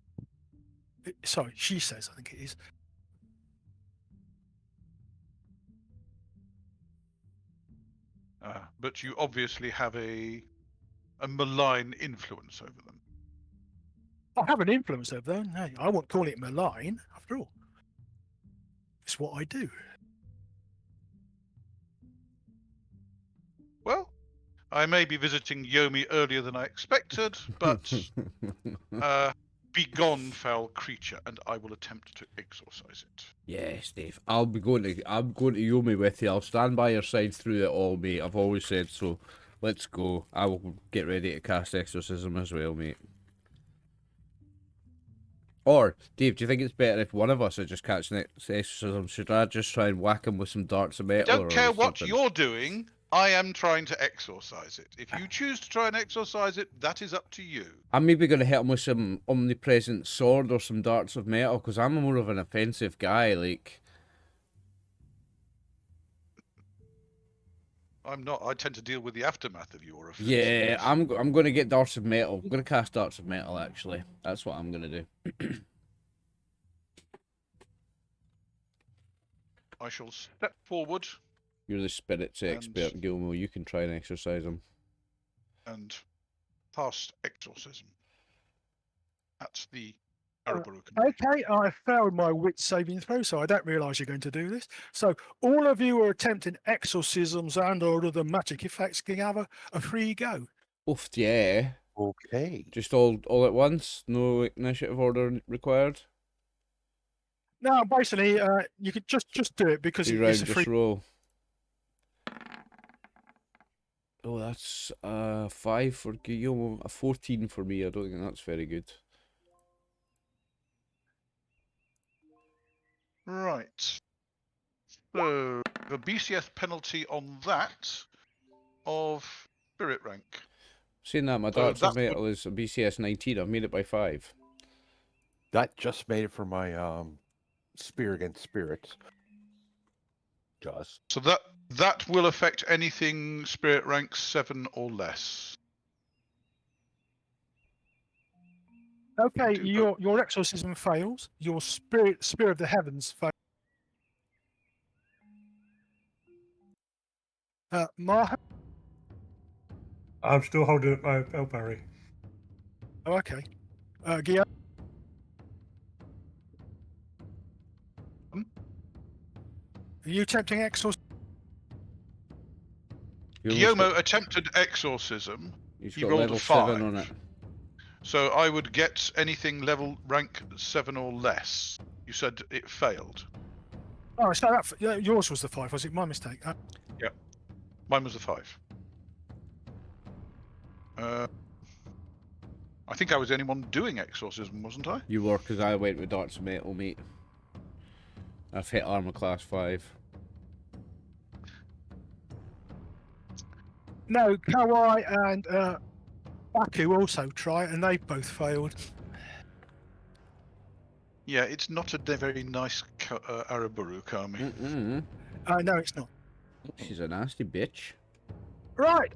Sorry, she says, I think it is. But you obviously have a malign influence over them. I have an influence over them. Hey, I won't call it malign, after all. It's what I do. Well, I may be visiting Yomi earlier than I expected, but be gone, foul creature, and I will attempt to exorcise it. Yes, Dave. I'm going to Yomi with you. I'll stand by your side through it all, mate. I've always said so. Let's go. I will get ready to cast exorcism as well, mate. Or, Dave, do you think it's better if one of us are just catching exorcism? Should I just try and whack him with some darts of I metal? don't care what something? you're doing. I am trying to exorcise it. If you choose to try and exorcise it, that is up to you. I'm maybe going to hit him with some omnipresent sword or some darts of metal, because I'm more of an offensive guy, like... I'm not. I tend to deal with the aftermath of your offense. Yeah, I'm going to get darts of metal. I'm going to cast darts of metal, actually. That's what I'm going to do. I shall step forward You're the spirits expert, Gyomo. You can try and exorcise him. and cast exorcism at the Araburu. Okay, I failed my wit saving throw, so I don't realise you're going to do this. So all of you are attempting exorcisms and or other magic effects can have a free go. Oof, yeah. Okay. Just all at once? No initiative order required? Now, basically, you could just do it because 3 it's rounds, a just free. roll. Oh, that's 5 for Guillaume, a 14 for me. I don't think that's very good. Right. So the BCS penalty on that of spirit rank. Saying that, my So darts of that would- metal is a BCS 19. I've made it by 5. That just made it for my spear against spirits. Just. So that will affect anything spirit rank 7 or less. Okay, Do your exorcism fails. Your spirit of the heavens fails. Maho. I'm still holding up my bell parry. Oh, okay. Gyomo. Are you attempting exorcism? Gyomo attempted exorcism. He's He got rolled level a 7 5. on it. So I would get anything level rank 7 or less. You said it failed. Oh, so yours was the 5, was it? My mistake. Mine was a 5. I think I was the only one doing exorcism, wasn't I? You were, because I went with darts of metal, mate. I've hit armor class 5. No, Kawai and Baku also try, and they both failed. Yeah, it's not a very nice Araburu Kami. No, it's not. She's a nasty bitch. Right.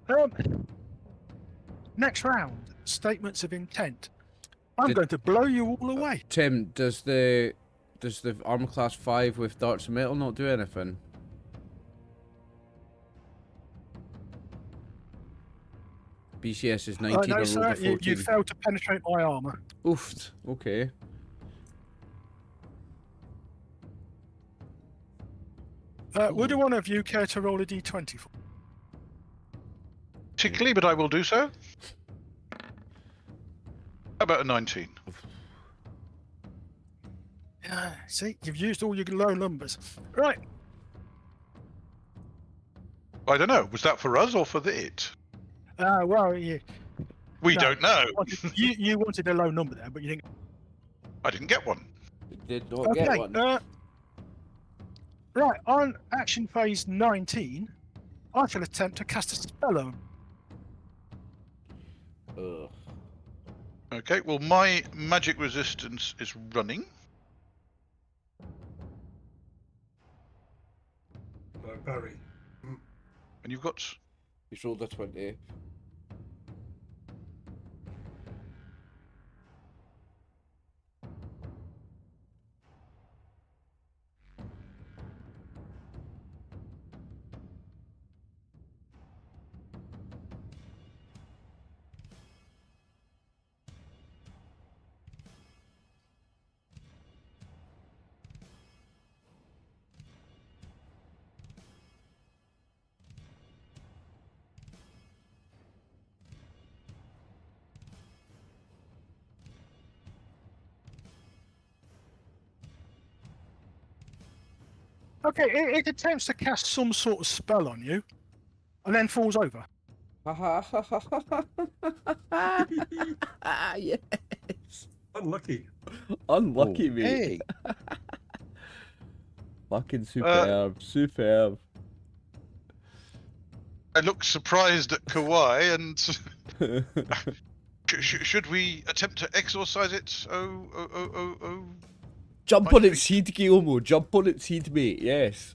Next round, statements of intent. I'm going to blow you all away. Tim, does the armor class 5 with darts of metal not do anything? BCS is 19, No, I rolled sir, a 14. you failed to penetrate my armor. Oofed. Okay. Would one of you care to roll a d20 for? Particularly, but I will do so. How about a 19? See, you've used all your low numbers. Right. I don't know. Was that for us or for it? Well, We no, don't know. you wanted a low number there, but you didn't. I didn't get one. Did not get Okay. one. Right, on action phase 19, I shall attempt to cast a spell on. Ugh. Okay, well, my magic resistance is running. My parry. And you've got... He's rolled a 20. Okay, it attempts to cast some sort of spell on you, and then falls over. Yes. Unlucky. Unlucky, Oh, mate. hey. Fucking superb. Superb. I look surprised at Kawhi, and should we attempt to exorcise it? Oh. Jump My on its head, Gyomo. Jump on its head, mate. Yes.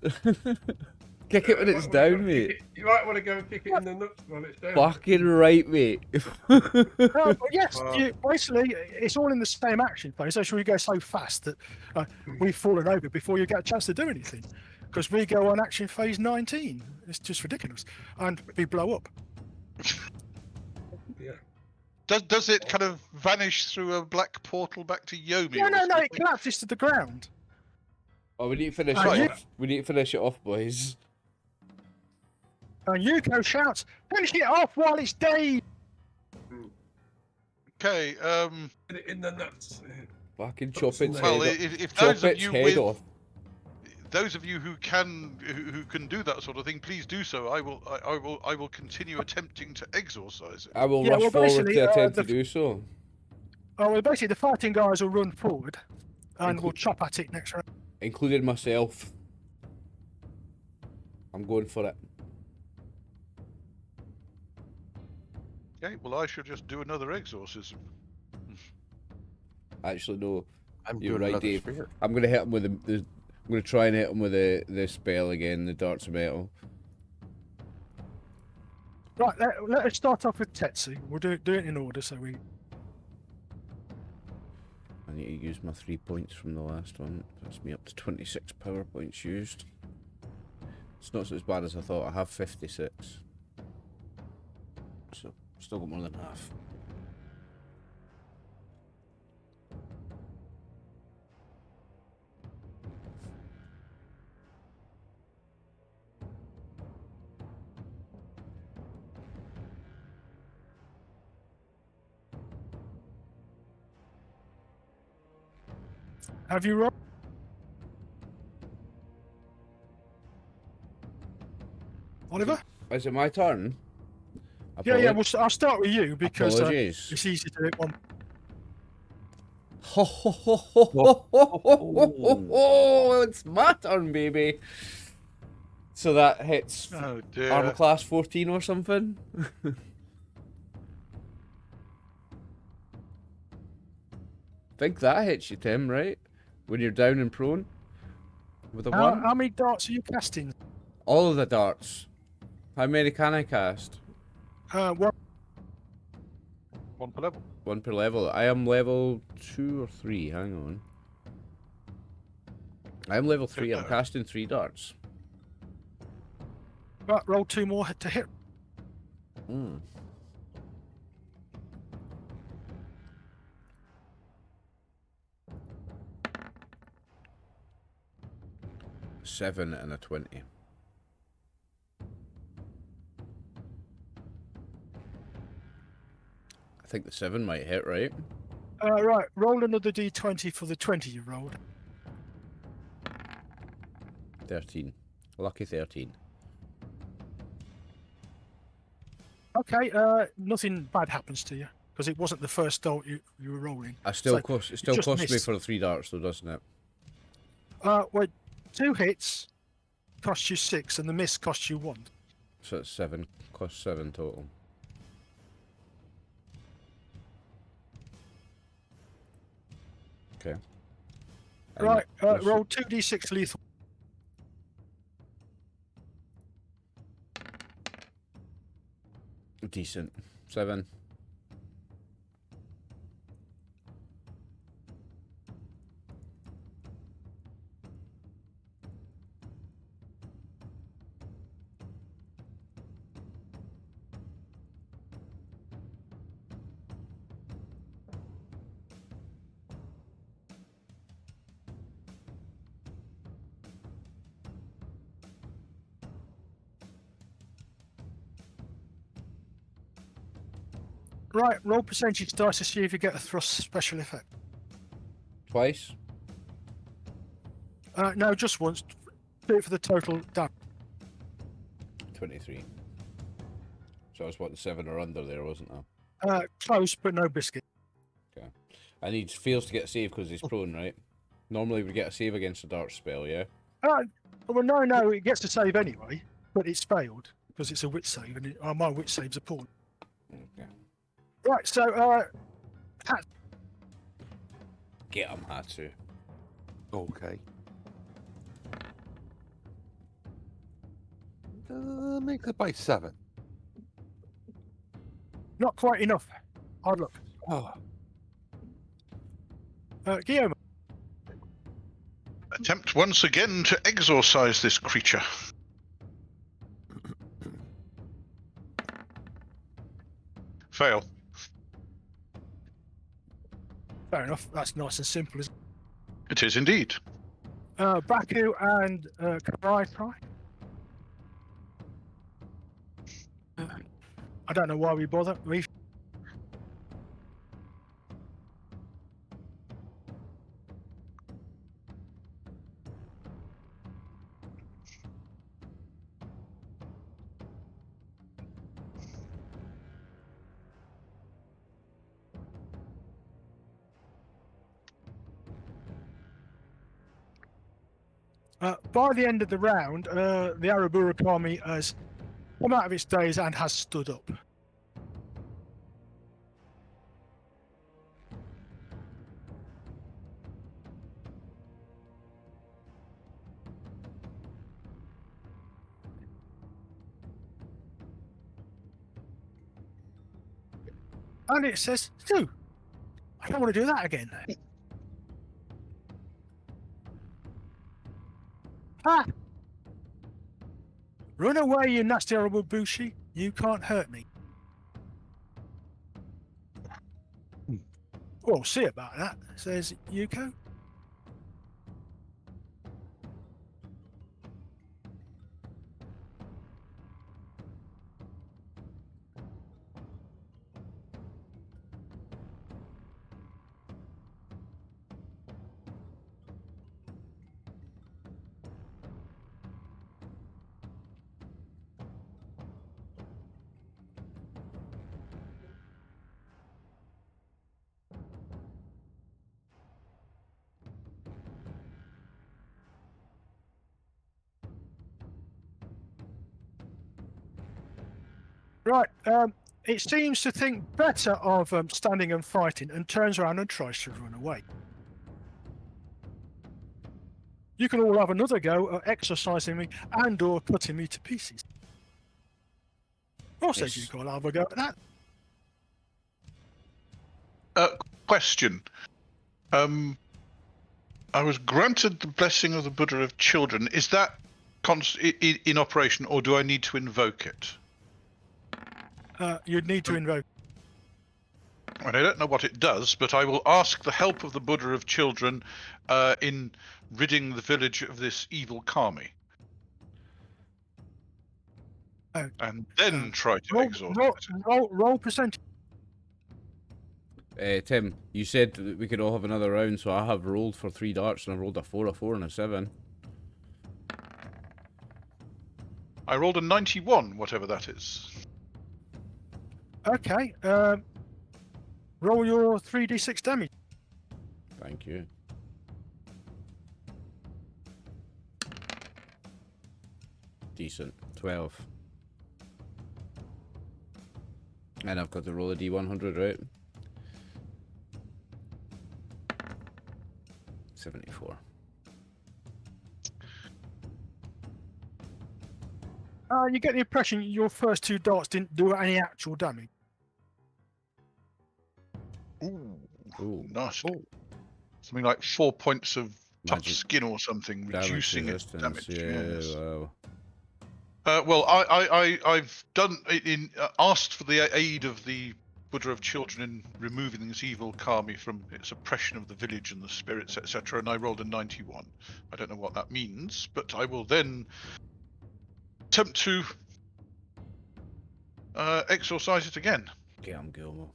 Kick it when it's down, mate. You might want to go and kick it in the nuts while it's down. Fucking right, mate. But yes, basically, it's all in the same action phase. So we go so fast that we've fallen over before you get a chance to do anything. Because we go on action phase 19. It's just ridiculous. And we blow up. Yeah. Does it kind of vanish through a black portal back to Yomi? No, or no, it something? collapses to the ground. Oh, we need to finish you- it off. We need to finish it off, boys. And Yuko shouts, finish it off while it's day! Okay. Put it in the nuts. Fucking chop its head Well, off. if Chop those of its you head with off. those of you who can do that sort of thing, please do so. I will continue attempting to exorcise it. I will Yeah, rush well, forward basically, to attempt the- to do so. Oh, well, basically, the fighting guys will run forward and we'll chop at it next round. Including myself. I'm going for it. Okay, well, I should just do another exorcism. Actually, no. I'm You're doing right, another Dave. spear. I'm gonna hit him with the. I'm gonna try and hit him with the spell again, the darts of metal. Right, let us start off with Tetsu. We'll do it in order so we... I need to use my 3 points from the last one. That's me up to 26 power points used. It's not as bad as I thought. I have 56. So, still got more than half. Have you rolled? Oliver? Is it my turn? Yeah, I'll start with you because Apologies. it's easy to do it one. Ho ho ho ho ho ho ho ho ho! It's my turn, baby. So that hits Oh dear. armor class 14 or something. Think that hits you, Tim, right? When you're down and prone with a one. How many darts are you casting? All of the darts. How many can I cast? One. One per level. One per level. I am level 2 or 3. Hang on. I am level 3. I'm casting 3 darts. Right, roll 2 more to hit. Hmm. Seven and a 20. I think the 7 might hit, right? Right, roll another d20 for the 20 you rolled. 13. Lucky 13. Okay, nothing bad happens to you because it wasn't the first dart you were rolling. It still So, costs just me missed. for the 3 darts though, doesn't it? Well, 2 hits cost you 6 and the miss costs you 1. So it's 7. Costs 7 total. Okay. And Right, what's roll 2d6 lethal. decent. 7. Right, roll percentage dice to see if you get a thrust special effect. Twice. No, just once. do it for the total damage. 23. So I was what, 7 or under there, wasn't I? Close, but no biscuit. Okay. And he fails to get a save because he's prone, right? Normally we get a save against a dart spell, yeah? Well, no, it gets to save anyway, but it's failed because it's a wit save, and my wit save's a pawn. Okay. Right, so Get him, Hatsu. Okay. Makes it by 7. not quite enough. Hard luck. Oh, Gyomo. Attempt once again to exorcise this creature. Fail. Fair enough. That's nice and simple. It is indeed. Baku and Karai try. I don't know why we bother. By the end of the round, the Arabura Kami has come out of its daze and has stood up. And it says, "Stu, I don't want to do that again." Ah! Run away, you nasty horrible Bushi. You can't hurt me. Well, see about that, says Yuko. Right, it seems to think better of standing and fighting and turns around and tries to run away. You can all have another go at exercising me and or cutting me to pieces. Or says you can have a go at that. Question. I was granted the blessing of the Buddha of Children. Is that in operation, or do I need to invoke it? You'd need to invoke. And I don't know what it does, but I will ask the help of the Buddha of Children in ridding the village of this evil kami. And then try to exorcise it. Roll percentage. Tim, you said that we could all have another round, so I have rolled for 3 darts and I rolled a 4, a 4, and a 7. I rolled a 91, whatever that is. Okay. Roll your 3d6 damage. Thank you. Decent. 12. And I've got to roll a d100, right? 74. You get the impression your first 2 darts didn't do any actual damage. Ooh, nasty. Something like 4 points of tough Magic skin or something, reducing its damage. Yes. Wow. Well, I've done asked for the aid of the Buddha of Children in removing this evil kami from its oppression of the village and the spirits, etc. And I rolled a 91. I don't know what that means, but I will then attempt to exorcise it again. Get him, Gyomo.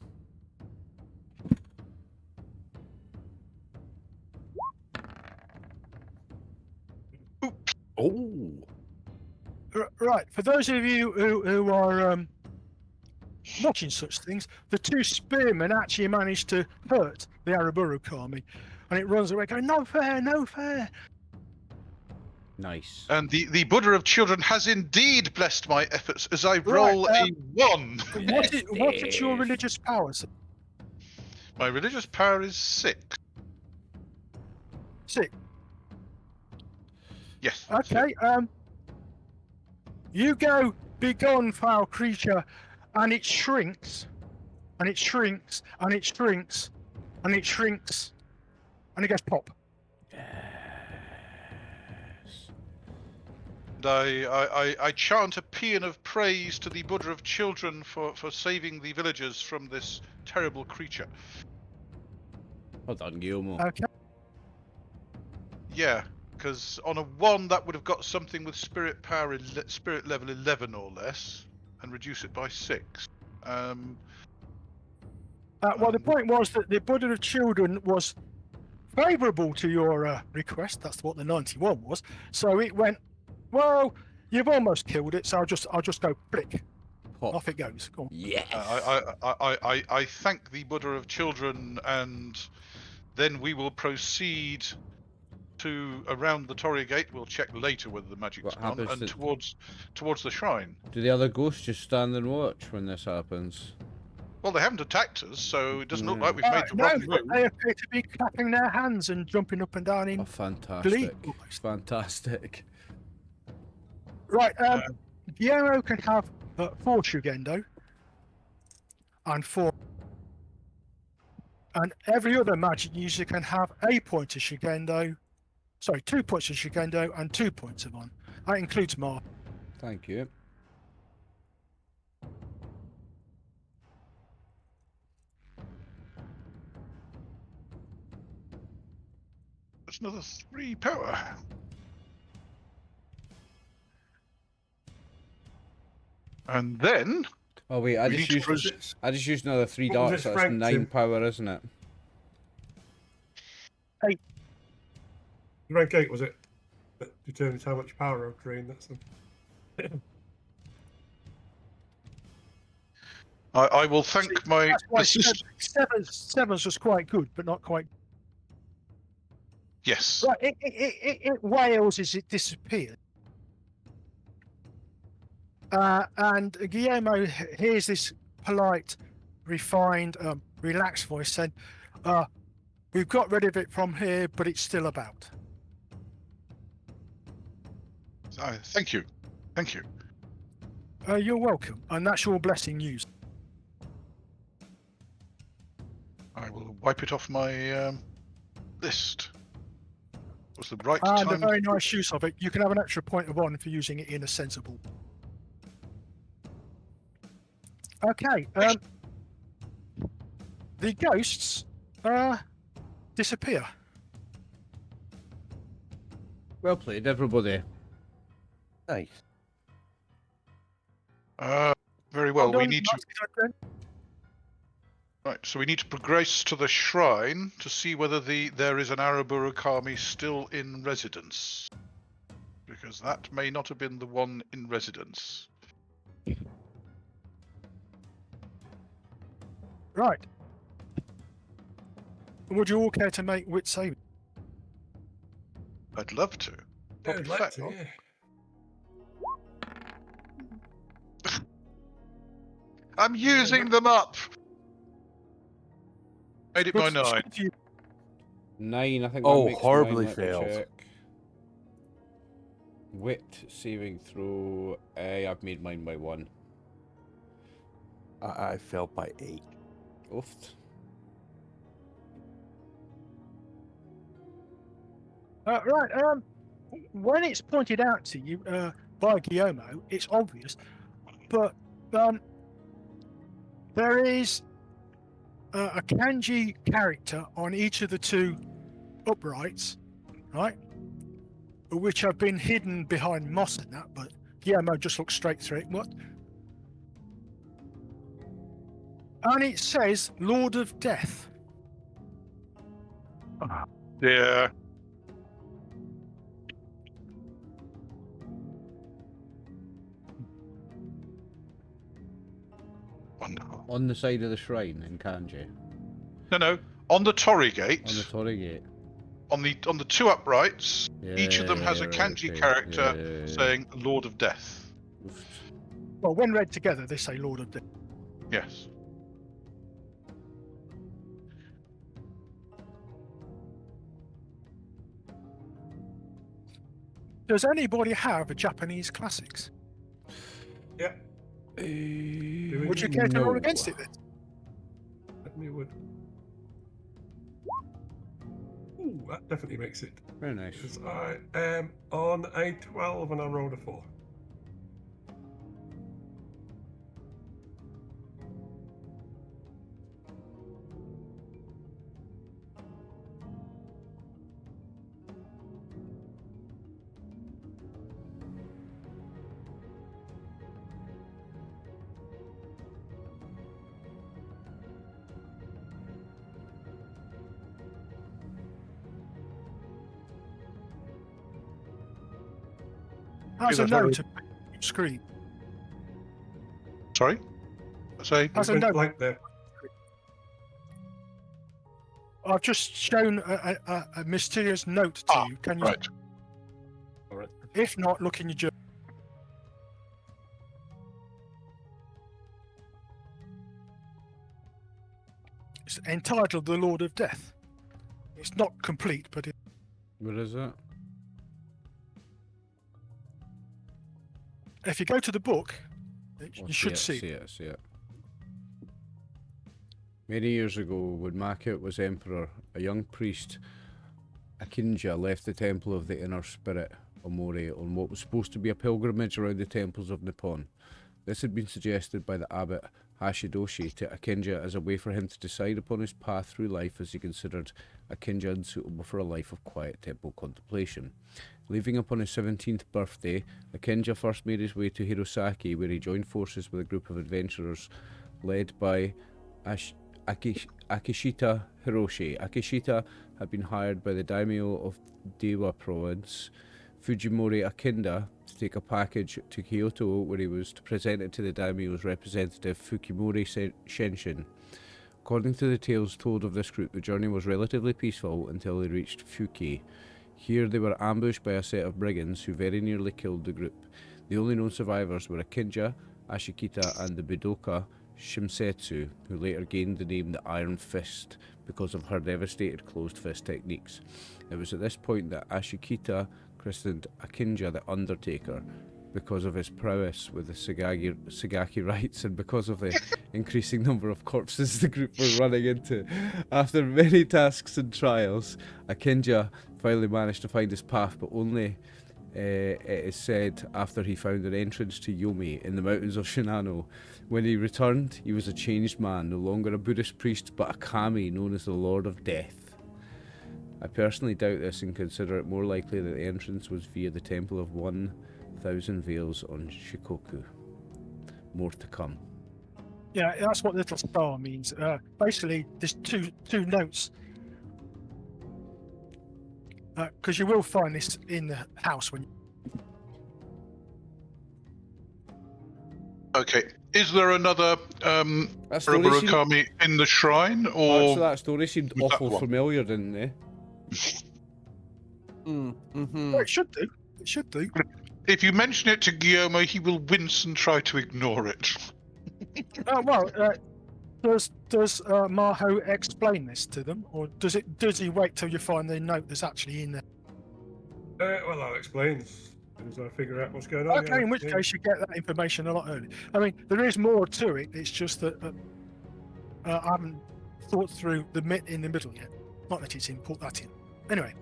Oh. Right. For those of you who are watching such things, the two spearmen actually managed to hurt the Araburu Kami, and it runs away going, "No fair, no fair." Nice. And the Buddha of Children has indeed blessed my efforts as I roll a 1. What is your religious power? Sir? My religious power is 6. 6. Yes. Okay. You go, be gone, foul creature, and it shrinks, and it shrinks, and it shrinks, and it shrinks, and it goes pop. And I chant a paean of praise to the Buddha of Children for saving the villagers from this terrible creature. Well done, Gyomo. Okay. Yeah, because on a 1 that would have got something with spirit power, spirit level 11 or less, and reduce it by 6. Well, the point was that the Buddha of Children was favourable to your request. That's what the 91 was. So it went, well, you've almost killed it, so I'll just go flick. Pop. Off it goes. Go on. Yes. I thank the Buddha of Children, and then we will proceed to around the Torii Gate. We'll check later whether the magic's What gone, happens and to- towards the shrine. Do the other ghosts just stand and watch when this happens? Well, they haven't attacked us, so it doesn't look like we've made the No, wrong but move. they appear to be clapping their hands and jumping up and down in Oh, fantastic. glee. almost. Fantastic. Right, Gyomo can have 4 Shugendo and 4, and every other magic user can have a point of Shugendo. Sorry, 2 points of Shugendo and 2 points of on. That includes Maho. Thank you. That's another 3 power. And then Oh wait, I we just need to used another 3 What was darts. it, That's Frank, 9 Tim? power, isn't it? Rank 8 was it? That determines how much power I've drained. That's them. I will thank my That's why assist. Seven's was quite good, but not quite. Yes. Right, it wails as it disappeared. And Gyomo hears this polite, refined, relaxed voice saying, "We've got rid of it from here, but it's still about." Thank you. Thank you. You're welcome, and that's your blessing news. I will wipe it off my list. Was the right And a time? very nice use of it. You can have an extra point of honor for using it in a sensible. Okay. The ghosts disappear. Well played, everybody. Nice. Very well. We done, need to. nicely done, Glenn. Right, so we need to progress to the shrine to see whether there is an Araburu Kami still in residence, because that may not have been the one in residence. Right. Would you all care to make wit saving? I'd love to. Yeah, In I'd like fact, to, yeah. I'm using them up. Made it by Good- 9. good for you. 9, I think. Oh, that makes horribly 9, let me failed. check. Wit saving throw. I've made mine by 1. I failed by 8. Oofed. Right. When it's pointed out to you by Gyomo, it's obvious, but there is a kanji character on each of the 2 uprights, right? Which have been hidden behind moss and that, but Gyomo just looks straight through it. What? And it says Lord of Death. Yeah. On the side of the shrine in Kanji. No. On the Torii Gate. On the Torii Gate. On the two uprights, each of them has a right, kanji okay. character saying Lord of Death. Well, when read together, they say Lord of Death. Yes. Does anybody have a Japanese classics? Yeah. Would you care to roll against it then? Let me would. Ooh, that definitely makes it. Very nice. Because I am on a 12 and I rolled a 4. How's a that's note very- to screen? Sorry? Say. How's a Went note? blank there. I've just shown a mysterious note to you. Can you? Right. All right. If not, look in your journal. It's entitled "The Lord of Death." It's not complete, but What is it? if you go to the book, Oh, you should see. See it. Many years ago, when Maho was emperor, a young priest, Akinja, left the temple of the inner spirit, Omori, on what was supposed to be a pilgrimage around the temples of Nippon. This had been suggested by the abbot Hashidoshi to Akinja as a way for him to decide upon his path through life, as he considered Akinja unsuitable for a life of quiet temple contemplation. Leaving upon his 17th birthday, Akinja first made his way to Hirosaki, where he joined forces with a group of adventurers led by Akishita Hiroshi. Akishita had been hired by the daimyo of Dewa province, Fujimori Akinda, to take a package to Kyoto, where he was to present it to the daimyo's representative, Fukimori Shenshin. According to the tales told of this group, the journey was relatively peaceful until they reached Fuki. Here they were ambushed by a set of brigands who very nearly killed the group. The only known survivors were Akinja, Ashikita and the Budoka Shimsetsu, who later gained the name the Iron Fist because of her devastated closed fist techniques. It was at this point that Ashikita christened Akinja the Undertaker because of his prowess with the Sagaki rites and because of the increasing number of corpses the group were running into. After many tasks and trials, Akinja finally managed to find his path, but only, it is said, after he found an entrance to Yomi in the mountains of Shinano. When he returned, he was a changed man, no longer a Buddhist priest, but a kami known as the Lord of Death. I personally doubt this and consider it more likely that the entrance was via the Temple of 1,000 Veils on Shikoku. More to come. Yeah, that's what little star means. Basically, there's two notes. Because you will find this in the house when. Okay. Is there another That story seemed, Uruburakami in the shrine, or actually, that story seemed was that awful one? familiar, didn't they? Well, it should do. It should do. if you mention it to Gyomo, he will wince and try to ignore it? Does Maho explain this to them, or does he wait till you find the note that's actually in there? Well, I'll explain as soon as I figure out what's going on. Okay, in which case you get that information a lot earlier. I mean, there is more to it. It's just that I haven't thought through the in the middle yet. Not that it's in. Put that in. Anyway.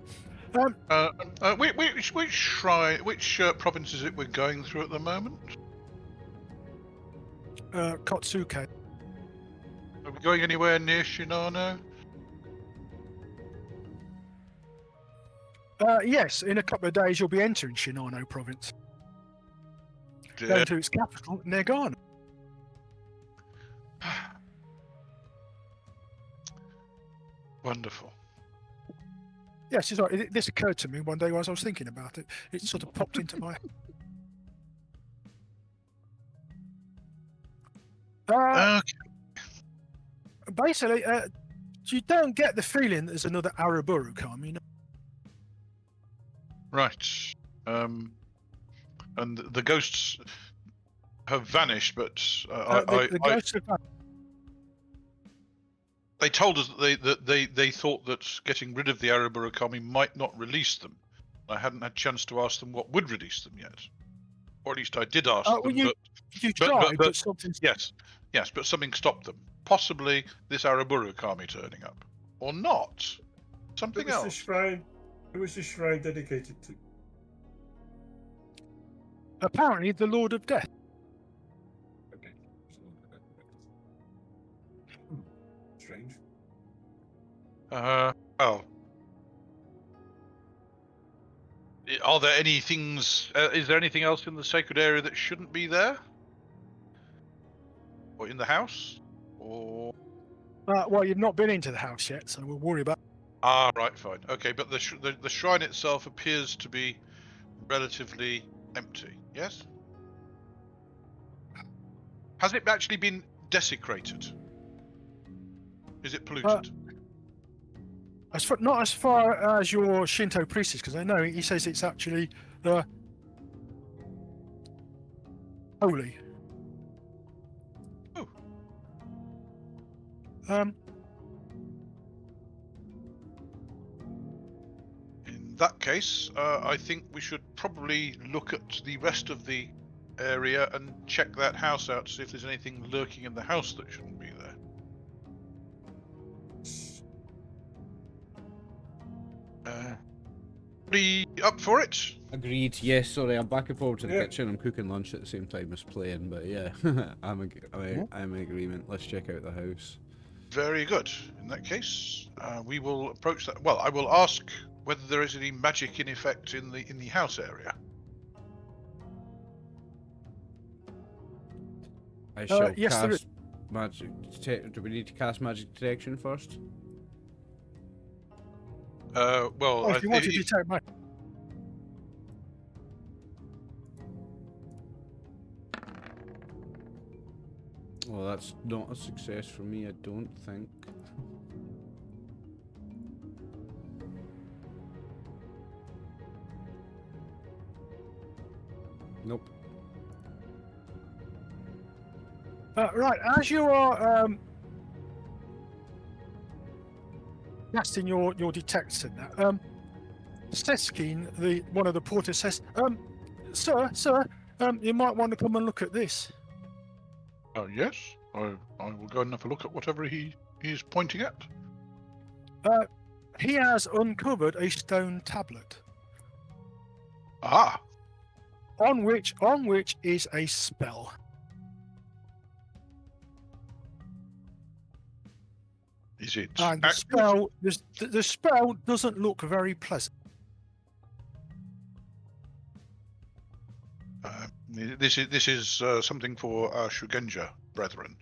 Which shrine, which province is it we're going through at the moment? Kotsuke. Are we going anywhere near Shinano? Yes, in a couple of days you'll be entering Shinano province. Going to its capital, Nagano. Wonderful. Yes, it's right. This occurred to me one day as I was thinking about it. It sort of popped into my. Okay. basically, you don't get the feeling there's another Araburu kami. No? Right. And the ghosts have vanished, but The ghosts have vanished. they told us that they thought that getting rid of the Araburu kami might not release them. I hadn't had a chance to ask them what would release them yet, or at least I did ask them. Well, you tried, but something's... Yes, but something stopped them. Possibly this Araburu kami turning up, or not. Something else. Who was the shrine dedicated to? Apparently, the Lord of Death. Okay. Strange. Well. Are there any things? Is there anything else in the sacred area that shouldn't be there, or in the house, or? Well, you've not been into the house yet, so we'll worry about. Ah, right, fine, okay. But the shrine itself appears to be relatively empty. Yes. Has it actually been desecrated? Is it polluted? Not as far as your Shinto priest is, because I know he says it's actually holy. Oh. In that case, I think we should probably look at the rest of the area and check that house out to see if there's anything lurking in the house that shouldn't be there. Be up for it? Agreed. Yes. Sorry, I'm back and forward to the kitchen. I'm cooking lunch at the same time as playing. But yeah, I'm in agreement. Let's check out the house. Very good. In that case, we will approach that. Well, I will ask whether there is any magic in effect in the house area. I shall yes, there is. cast magic. Do we need to cast magic detection first? Well, if you want to detect magic. Well, that's not a success for me, I don't think. Nope. Right, as you are casting your detects in that, Seskin, one of the porters says, sir, you might want to come and look at this. Yes, I will go and have a look at whatever he is pointing at. He has uncovered a stone tablet. Ah. On which is a spell. Is it? And the spell doesn't look very pleasant. This is something for our Shugenja brethren.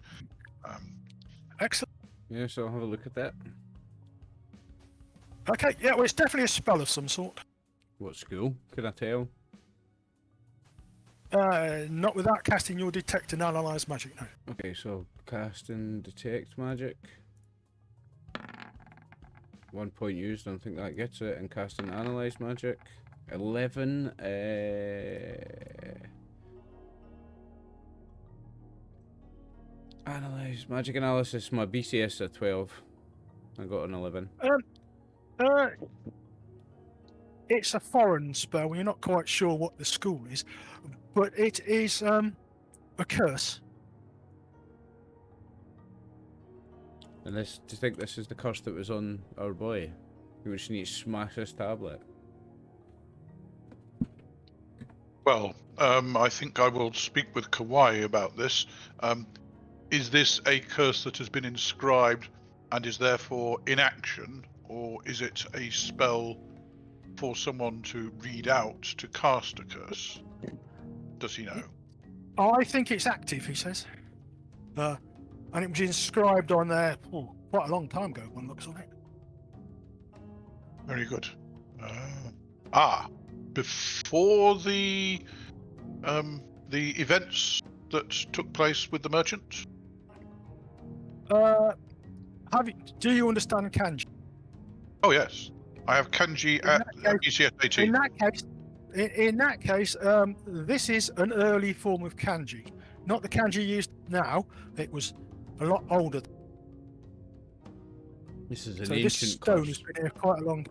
Excellent. Yeah, so I'll have a look at that. Okay, yeah, well, it's definitely a spell of some sort. What school? Can I tell? Not without casting your detect and analyze magic, no. Okay, so cast and detect magic. 1 point used, I don't think that gets it. And cast and analyze magic. 11. Analyze magic analysis. My BCS at 12. I got an 11. It's a foreign spell. You're not quite sure what the school is, but it is a curse. And do you think this is the curse that was on our boy? We just need to smash this tablet. Well, I think I will speak with Kawai about this. Is this a curse that has been inscribed and is therefore in action, or is it a spell for someone to read out to cast a curse? Does he know? I think it's active, he says. And it was inscribed on there quite a long time ago, one looks on it. Very good. Before the events that took place with the merchant? Do you understand kanji? Oh yes, I have kanji at BCS 18. In that case, this is an early form of kanji, not the kanji used now. It was a lot older. This is an So this ancient stone has curse. been here quite a long.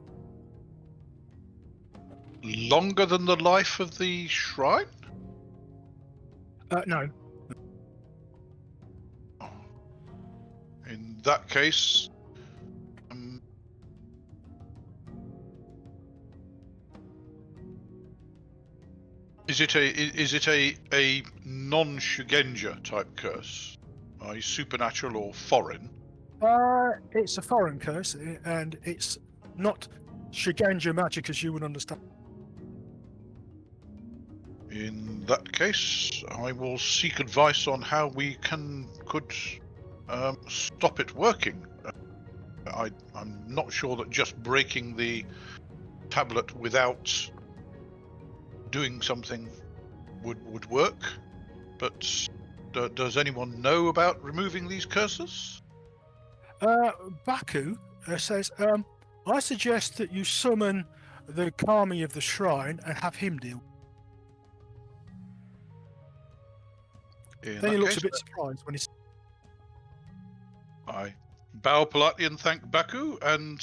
Longer than the life of the shrine? No. In that case, is it a non-Shugenja type curse? Supernatural or foreign? It's a foreign curse, and it's not Shigenja magic as you would understand. In that case, I will seek advice on how we could stop it working. I'm not sure that just breaking the tablet without doing something would work, but does anyone know about removing these curses? Baku says, I suggest that you summon the kami of the shrine and have him deal. Then he looks a bit surprised when he's. I bow politely and thank Baku and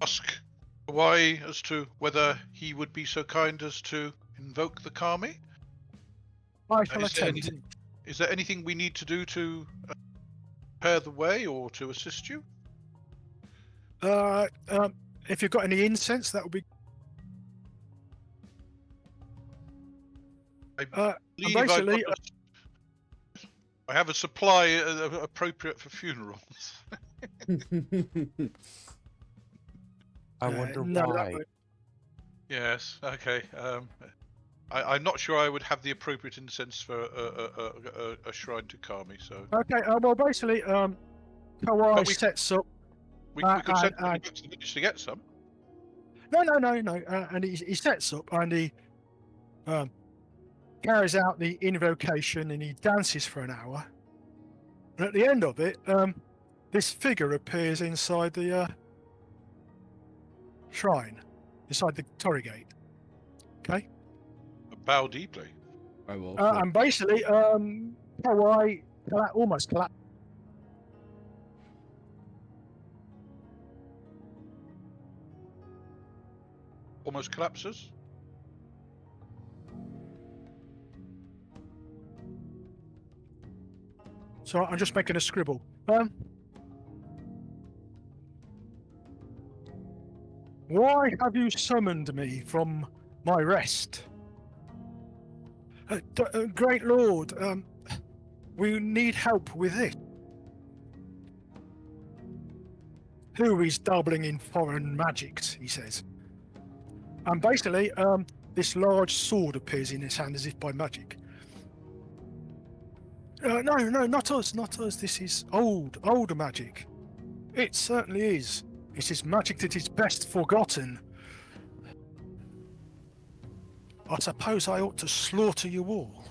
ask why as to whether he would be so kind as to invoke the kami. I shall attend. Is there anything we need to do to prepare the way or to assist you? If you've got any incense, that would be. Basically, I have a supply appropriate for funerals. I wonder no, why. Yes. Okay. I'm not sure I would have the appropriate incense for a shrine to Kami. So. Okay. Well, basically, Kawai sets up. We could send somebody back to the village to get some. No. And he sets up and he carries out the invocation and he dances for an hour. And at the end of it, this figure appears inside the shrine, inside the torii gate. Okay. Bow deeply. I will. And basically, Kawai almost collapsed. Almost collapses. So I'm just making a scribble. Why have you summoned me from my rest? Great Lord, we need help with it. Who is dabbling in foreign magics, he says. And basically, this large sword appears in his hand as if by magic. No, not us. This is older magic. It certainly is. It is magic that is best forgotten. I suppose I ought to slaughter you all.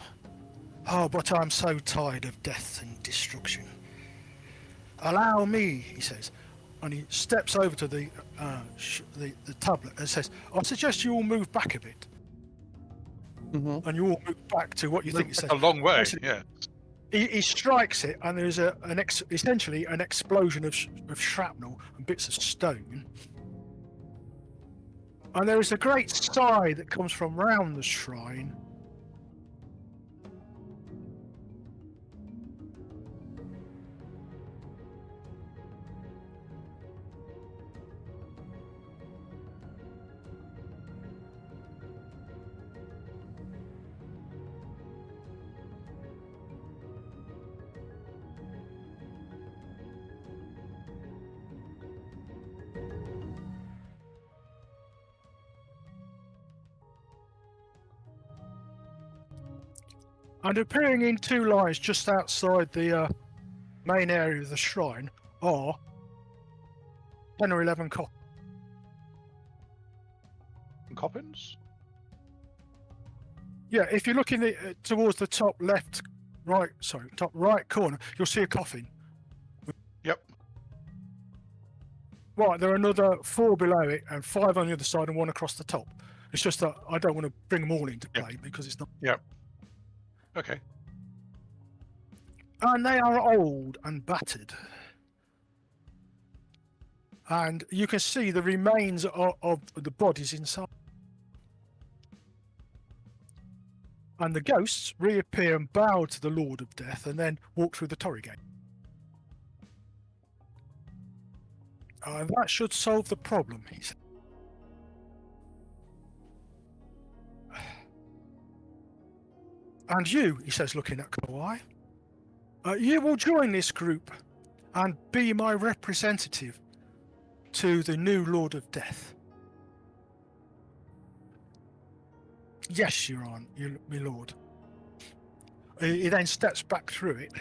Oh, but I'm so tired of death and destruction. Allow me, he says, and he steps over to the tablet and says, I suggest you all move back a bit. Mm-hmm. And you all move back to what you think it says. A long way, Basically, yeah. He strikes it, and there's essentially an explosion of shrapnel and bits of stone. And there is a great sigh that comes from round the shrine. And appearing in two lines just outside the main area of the shrine are 10 or 11 Coppins? Yeah, if you're looking towards the top right corner, you'll see a coffin. Yep. Right, there are another 4 below it and 5 on the other side and 1 across the top. It's just that I don't want to bring them all into play because it's not. Okay. And they are old and battered. And you can see the remains of the bodies inside. And the ghosts reappear and bow to the Lord of Death and then walk through the Torii Gate. That should solve the problem, he said. And you, he says, looking at Kawhi, you will join this group and be my representative to the new Lord of Death. Yes, Your Honor, my Lord. He then steps back through it,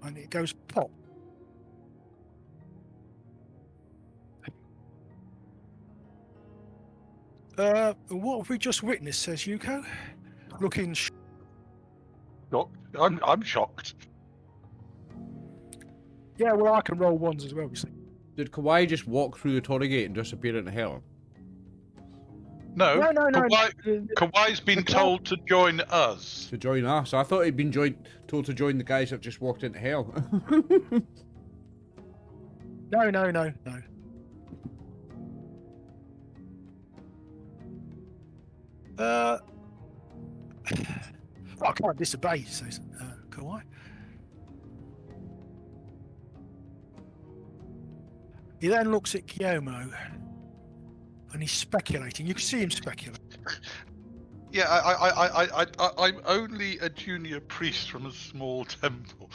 and it goes pop. What have we just witnessed, says Yuko, looking I'm shocked. Yeah, well, I can roll ones as well, you see. Did Kawaii just walk through the Torii Gate and disappear into hell? No. No. Kawai's been told to join us. To join us? I thought he'd been told to join the guys that just walked into hell. No. I can't disobey, says Kawhi. He then looks at Gyomo and he's speculating. You can see him speculate. Yeah, I'm only a junior priest from a small temple.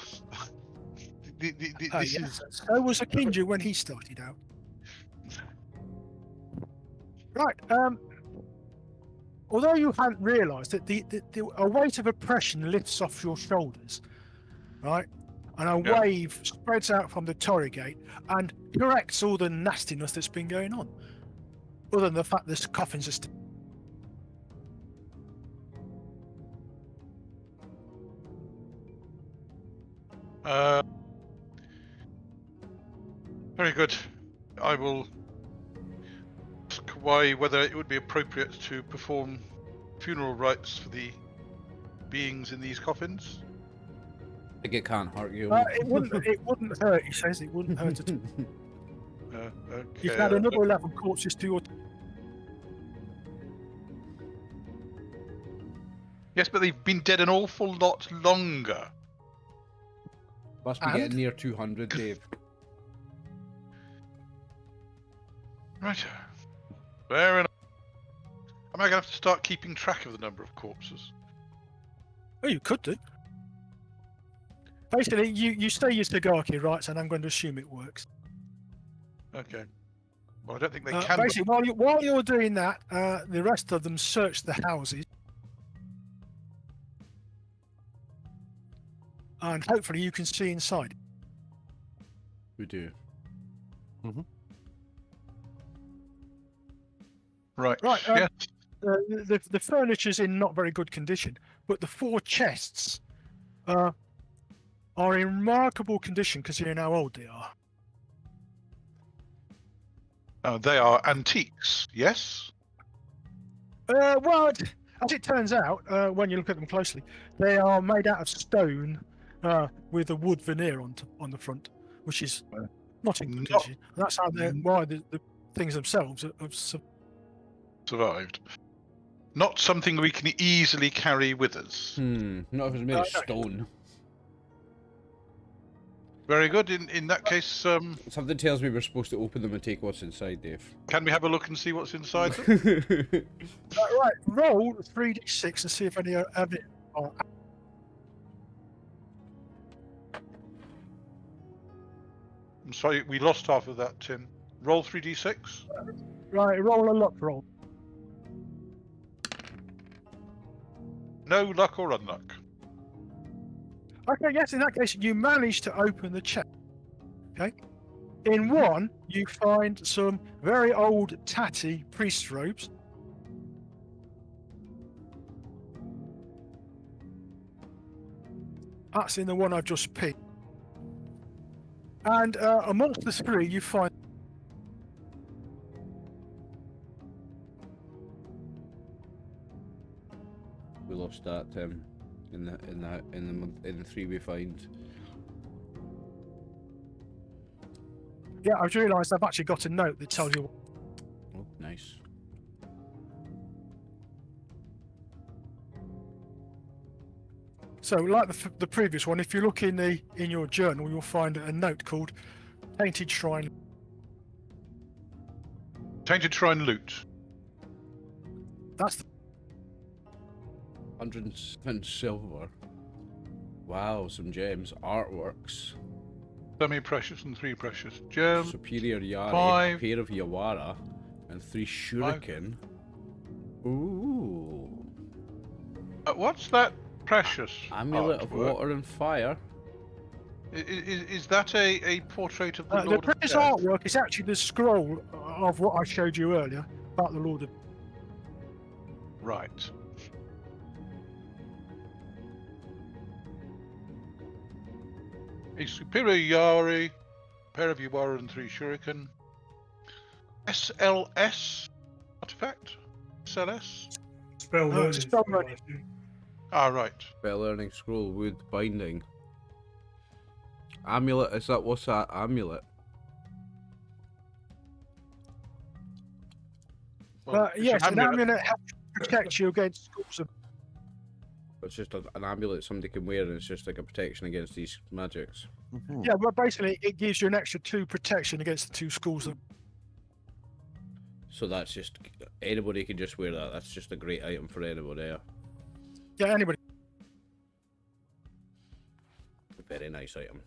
This is... So was Akinju when he started out. Right. Although you hadn't realised that a weight of oppression lifts off your shoulders, right? And a wave spreads out from the Torii Gate and corrects all the nastiness that's been going on. Other than the fact this coffins are still... Very good. I will ask Kawai whether it would be appropriate to perform funeral rites for the beings in these coffins. I think it can't hurt you. It wouldn't hurt, he says. It wouldn't hurt at all. Okay. You've had another 11 corpses to your... Yes, but they've been dead an awful lot longer. Must be getting near 200, Dave. Right. Fair enough. Am I going to have to start keeping track of the number of corpses? Oh, you could do. Basically, you stay your Sagaki rights, and I'm going to assume it works. Okay. Well, I don't think they can. Basically, while you're doing that, the rest of them search the houses. And hopefully you can see inside. We do. Mm-hmm. Right. Right. The furniture's in not very good condition, but the 4 chests are in remarkable condition considering how old they are. They are antiques, yes? Well, as it turns out, when you look at them closely, they are made out of stone with a wood veneer on the front, which is not in condition. That's how why the things themselves have survived. Not something we can easily carry with us. Not if it's made of stone. Very good. In that case, something tells me we're supposed to open them and take what's inside, Dave. Can we have a look and see what's inside them? Right, roll 3d6 and see if any of it are. I'm sorry, we lost half of that, Tim. Roll 3d6. Right, roll a luck roll. No luck or unluck. Okay, yes, in that case, you manage to open the chest. Okay. In one, you find some very old, tatty priest robes. That's in the one I've just picked. And amongst the 3, you find We lost that in the 3 we find. Yeah, I've realised I've actually got a note that tells you. Oh, nice. So, like the previous one, if you look in your journal, you'll find a note called Tainted Shrine. Tainted Shrine loot. That's the 107 silver. Wow, some gems. Artworks. Semi-precious and 3 precious. Gem. Superior Yari, 5. a pair of Yawara, and 3 shuriken. Ooh. What's that precious? Amulet of artwork? water and fire. Is that a portrait of the the Lord of previous Death? artwork is actually the scroll of what I showed you earlier about the Lord of. Right. A superior Yari, pair of Yawara and 3 shuriken. SLS artifact? SLS? Spell learning. spell scroll, learning. I assume. Ah, right. Spell learning scroll, wood binding. Amulet, is that, what's that amulet? Well, it's Yes, an amulet. amulet helps protect you against schools of. It's just an amulet somebody can wear, and it's just like a protection against these magics. Mhm. Yeah, well, basically, it gives you an extra 2 protection against the 2 schools of. So that's just, anybody can just wear that. That's just a great item for anybody. Yeah. Yeah, anybody. A very nice item.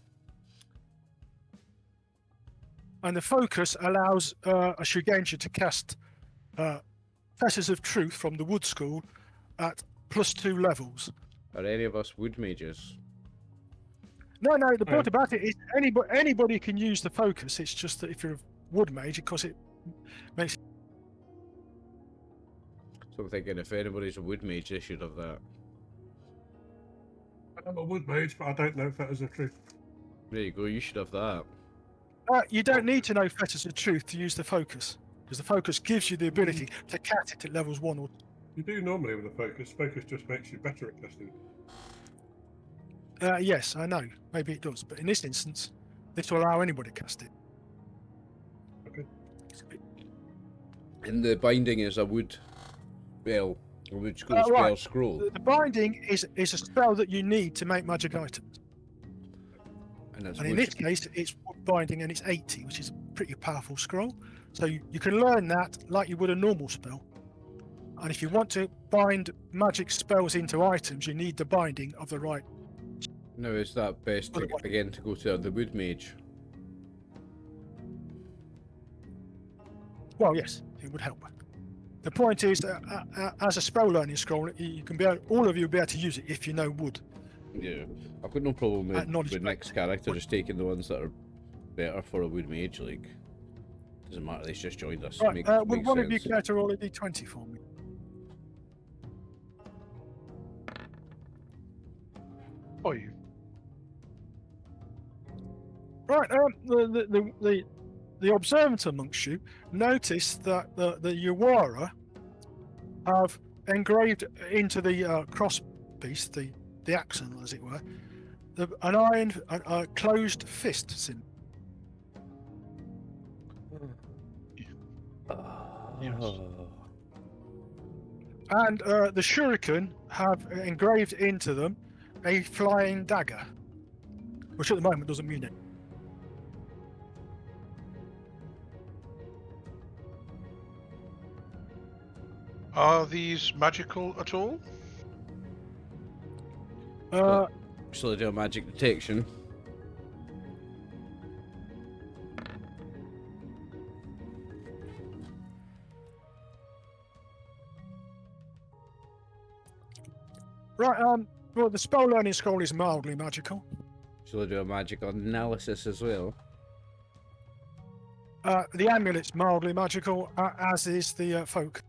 And the focus allows a Shugenja to cast Fetters of Truth from the Wood School at +2 levels. Are any of us wood mages? No, the point Right. about it is anybody can use the focus. It's just that if you're a wood mage, because it makes. So I'm thinking if anybody's a wood mage, they should have that. I'm a wood mage, but I don't know if that is the truth. There you go, you should have that. You don't need to know Fetters of Truth to use the focus, because the focus gives you the ability to cast it at levels 1 or 2. You do normally with a focus. Focus just makes you better at casting. Yes, I know. Maybe it does, but in this instance, this will allow anybody to cast it. Okay. And the binding is a wood spell, a wood school spell right. scroll. The binding is a spell that you need to make magic items. And it's And in wood. this case, it's wood binding and it's 80, which is a pretty powerful scroll. So you can learn that like you would a normal spell. And if you want to bind magic spells into items, you need the binding of the right. Now, is that best to, again to go to the wood mage? Well, yes, it would help. The point is, as a spell learning scroll, you can all of you will be able to use it if you know wood. Yeah, I've got no problem knowledge with Nick's character just taking the ones that are better for a wood mage. Like, doesn't matter. He's just joined us. Right, would makes one of you sense. care to roll a d20 for me? Oh, you. Right, the observant amongst you noticed that the Yawara have engraved into the cross piece, the axle, as it were, an iron, a closed fist symbol. Yes. And the shuriken have engraved into them a flying dagger, which at the moment doesn't mean it. Are these magical at all? So they do a magic detection. Right, well, the spell learning scroll is mildly magical. So they do a magic analysis as well. The amulet's mildly magical, as is the folk.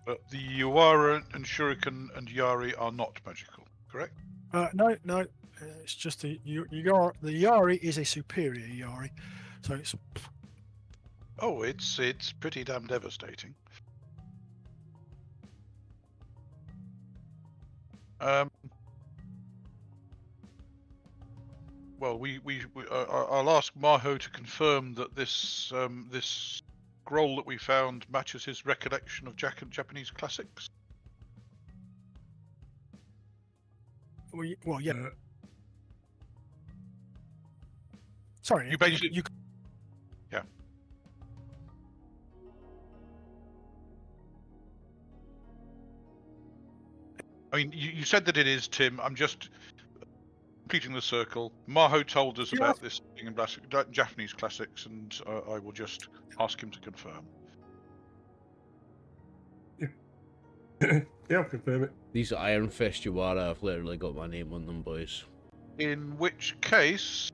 But the Yawara and Shuriken and Yari are not magical, correct? No, it's just the Yari is a superior Yari, so it's. Oh, it's pretty damn devastating. Well, I'll ask Maho to confirm that this scroll that we found matches his recollection of Japanese classics. Well, yeah. Sorry, You basically. Yeah. I mean, you said that it is, Tim. I'm just completing the circle. Maho told us about this thing in Japanese classics, and I will just ask him to confirm. Yeah, I'll confirm it. These Iron Fist Yuara have literally got my name on them, boys. In which case,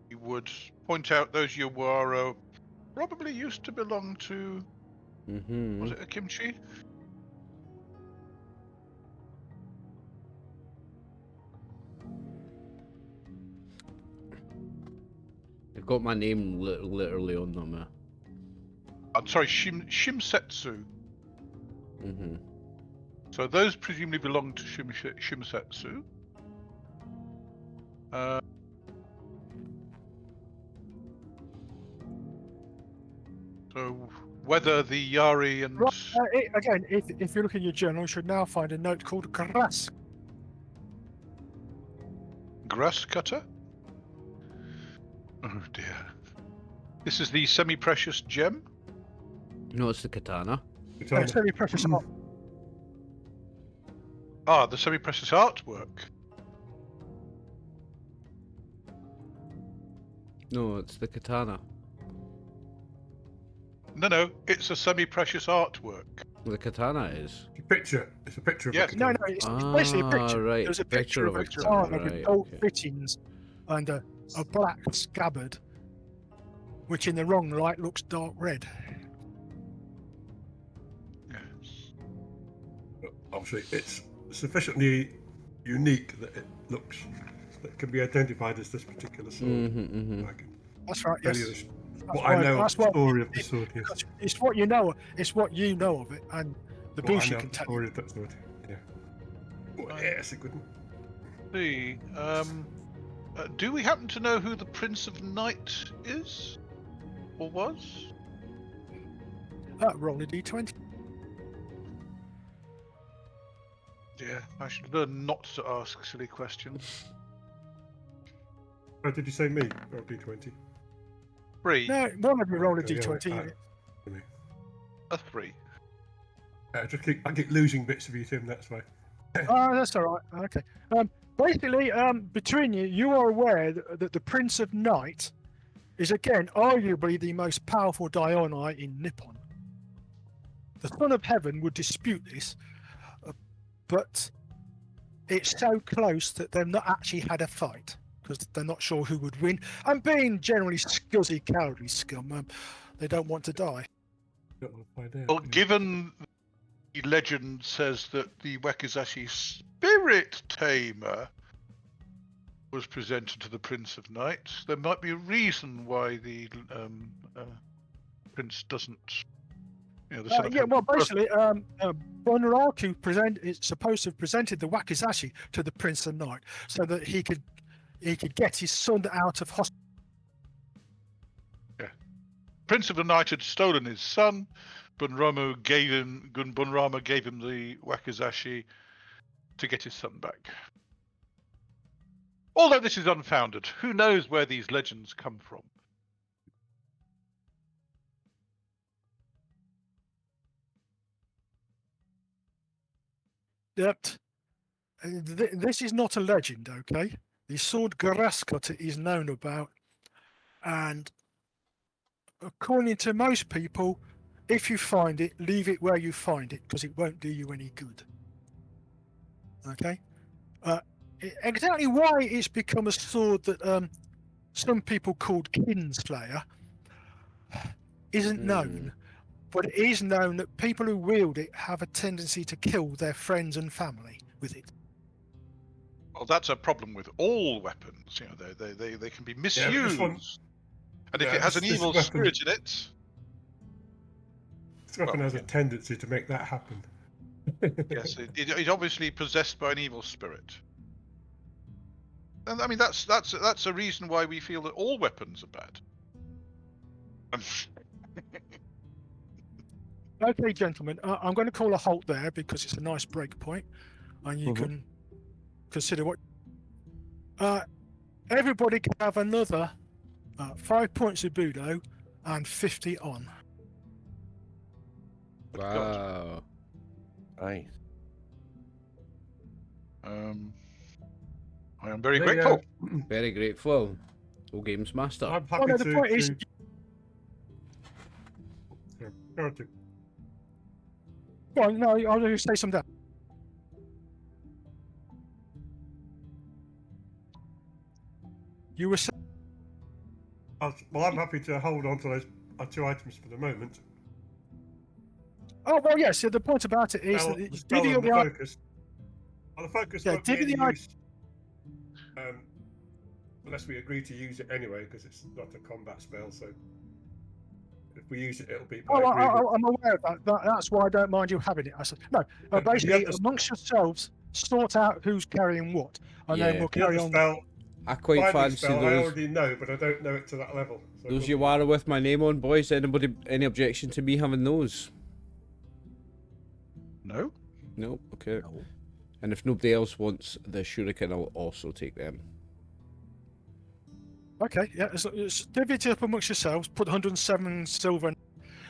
you would point out those Yuara probably used to belong to. Was it a kimchi? They've got my name literally on them. I'm sorry, Shimsetsu. So those presumably belong to Shimsetsu. So whether the Yari and again, if you look in your journal, you should now find a note called grass cutter. Oh dear. This is the semi-precious gem. No, it's the katana. Semi-precious art. Ah, the semi-precious artwork. No, it's the katana. No, it's a semi-precious artwork. The katana is. It's a picture. It's a picture of Yes. it. No, it's basically a picture. Right. There's a picture of a katana with gold fittings and a black scabbard, which in the wrong light looks dark red. Yes. Obviously, it's sufficiently unique that it can be identified as this particular sword. That's right. Yes. I know of the story of the sword. Yes. It's what you know. It's what you know of it, and the Bushido can tell you. Of that sword. Yeah. Well, yeah, it's a good one. See, do we happen to know who the Prince of Night is, or was? Roll a d20. Yeah, I should learn not to ask silly questions. Oh, did you say me? Roll d20. 3. No, one of you roll a d20. A 3. I keep losing bits of you, Tim. That's why. Oh, that's all right. Okay. Basically, between you, you are aware that the Prince of Night is again arguably the most powerful Daionai in Nippon. The Son of Heaven would dispute this, but it's so close that they've not actually had a fight because they're not sure who would win. And being generally scuzzy, cowardly scum, they don't want to die. Well, given the legend says that the Wakizashi spirit tamer was presented to the Prince of Night, there might be a reason why the prince doesn't. Basically, Bunraku is supposed to have presented the Wakizashi to the Prince of Night so that he could get his son out of hospital. Yeah, Prince of the Night had stolen his son. Bunrama gave him the Wakizashi to get his son back. Although this is unfounded, who knows where these legends come from? Yep. This is not a legend, okay? The sword Garaskota is known about, and according to most people, if you find it, leave it where you find it, because it won't do you any good. Okay? Exactly why it's become a sword that some people called Kinslayer isn't known, but it is known that people who wield it have a tendency to kill their friends and family with it. Well, that's a problem with all weapons. You know, they can be misused, and if it has an evil spirit in it, this weapon has a tendency to make that happen. Yes, he's obviously possessed by an evil spirit. And I mean, that's a reason why we feel that all weapons are bad. Okay, gentlemen, I'm going to call a halt there because it's a nice break point, and you can consider what. Everybody can have another 5 points of Budo and 50 on. Wow. Nice. I am very grateful. Very grateful. All games master. I'm happy no, the point is, Go on, Tim. go on, no, I'll just say something. You were saying, Well, I'm happy to hold on to those 2 items for the moment. oh well, yes. So the point about it is Spell, that the the spell video and the the focus. Well, the focus Yeah, won't be divvy any the use, unless we agree to use it anyway, because it's not a combat spell. So if we use it, it'll be by agreement. I'm aware of that. That's why I don't mind you having it. I said no. Basically, amongst yourselves, sort out who's carrying what, and then we'll The carry other on. spell, I quite binding fancy spell, I those. already know, but I don't know it to that level. So Those Yawara with my name on, boys. Anybody, any objection to me having those? No. No. Okay. And if nobody else wants the shuriken, I'll also take them. Okay, yeah. It's divvy it up amongst yourselves. Put 107 silver.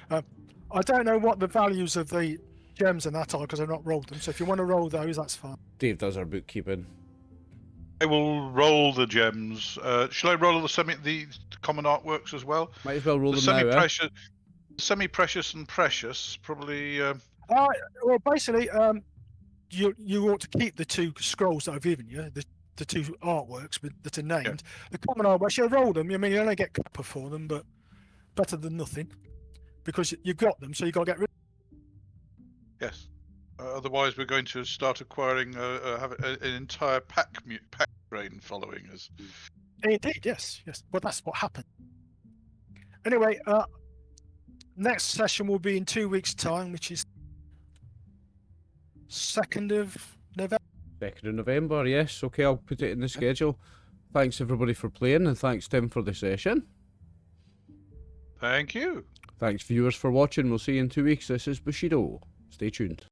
I don't know what the values of the gems and that are because I've not rolled them. So if you want to roll those, that's fine. Dave does our bookkeeping. I will roll the gems. Shall I roll the common artworks as well? Might as well roll The them now, eh? semi-precious, semi-precious and precious probably. Well, basically, you ought to keep the 2 scrolls that I've given you, the 2 artworks that are named. The common artworks, you roll them. I mean, you only get copper for them, but better than nothing because you've got them. So you got to get rid. Yes. Otherwise, we're going to start acquiring have an entire pack train following us. Indeed, yes. Well, that's what happened. Anyway, next session will be in 2 weeks' time, which is 2nd of November. 2nd of November, yes. Okay, I'll put it in the schedule. Thanks everybody for playing, and thanks Tim for the session. Thank you. Thanks viewers for watching. We'll see you in 2 weeks. This is Bushido. Stay tuned.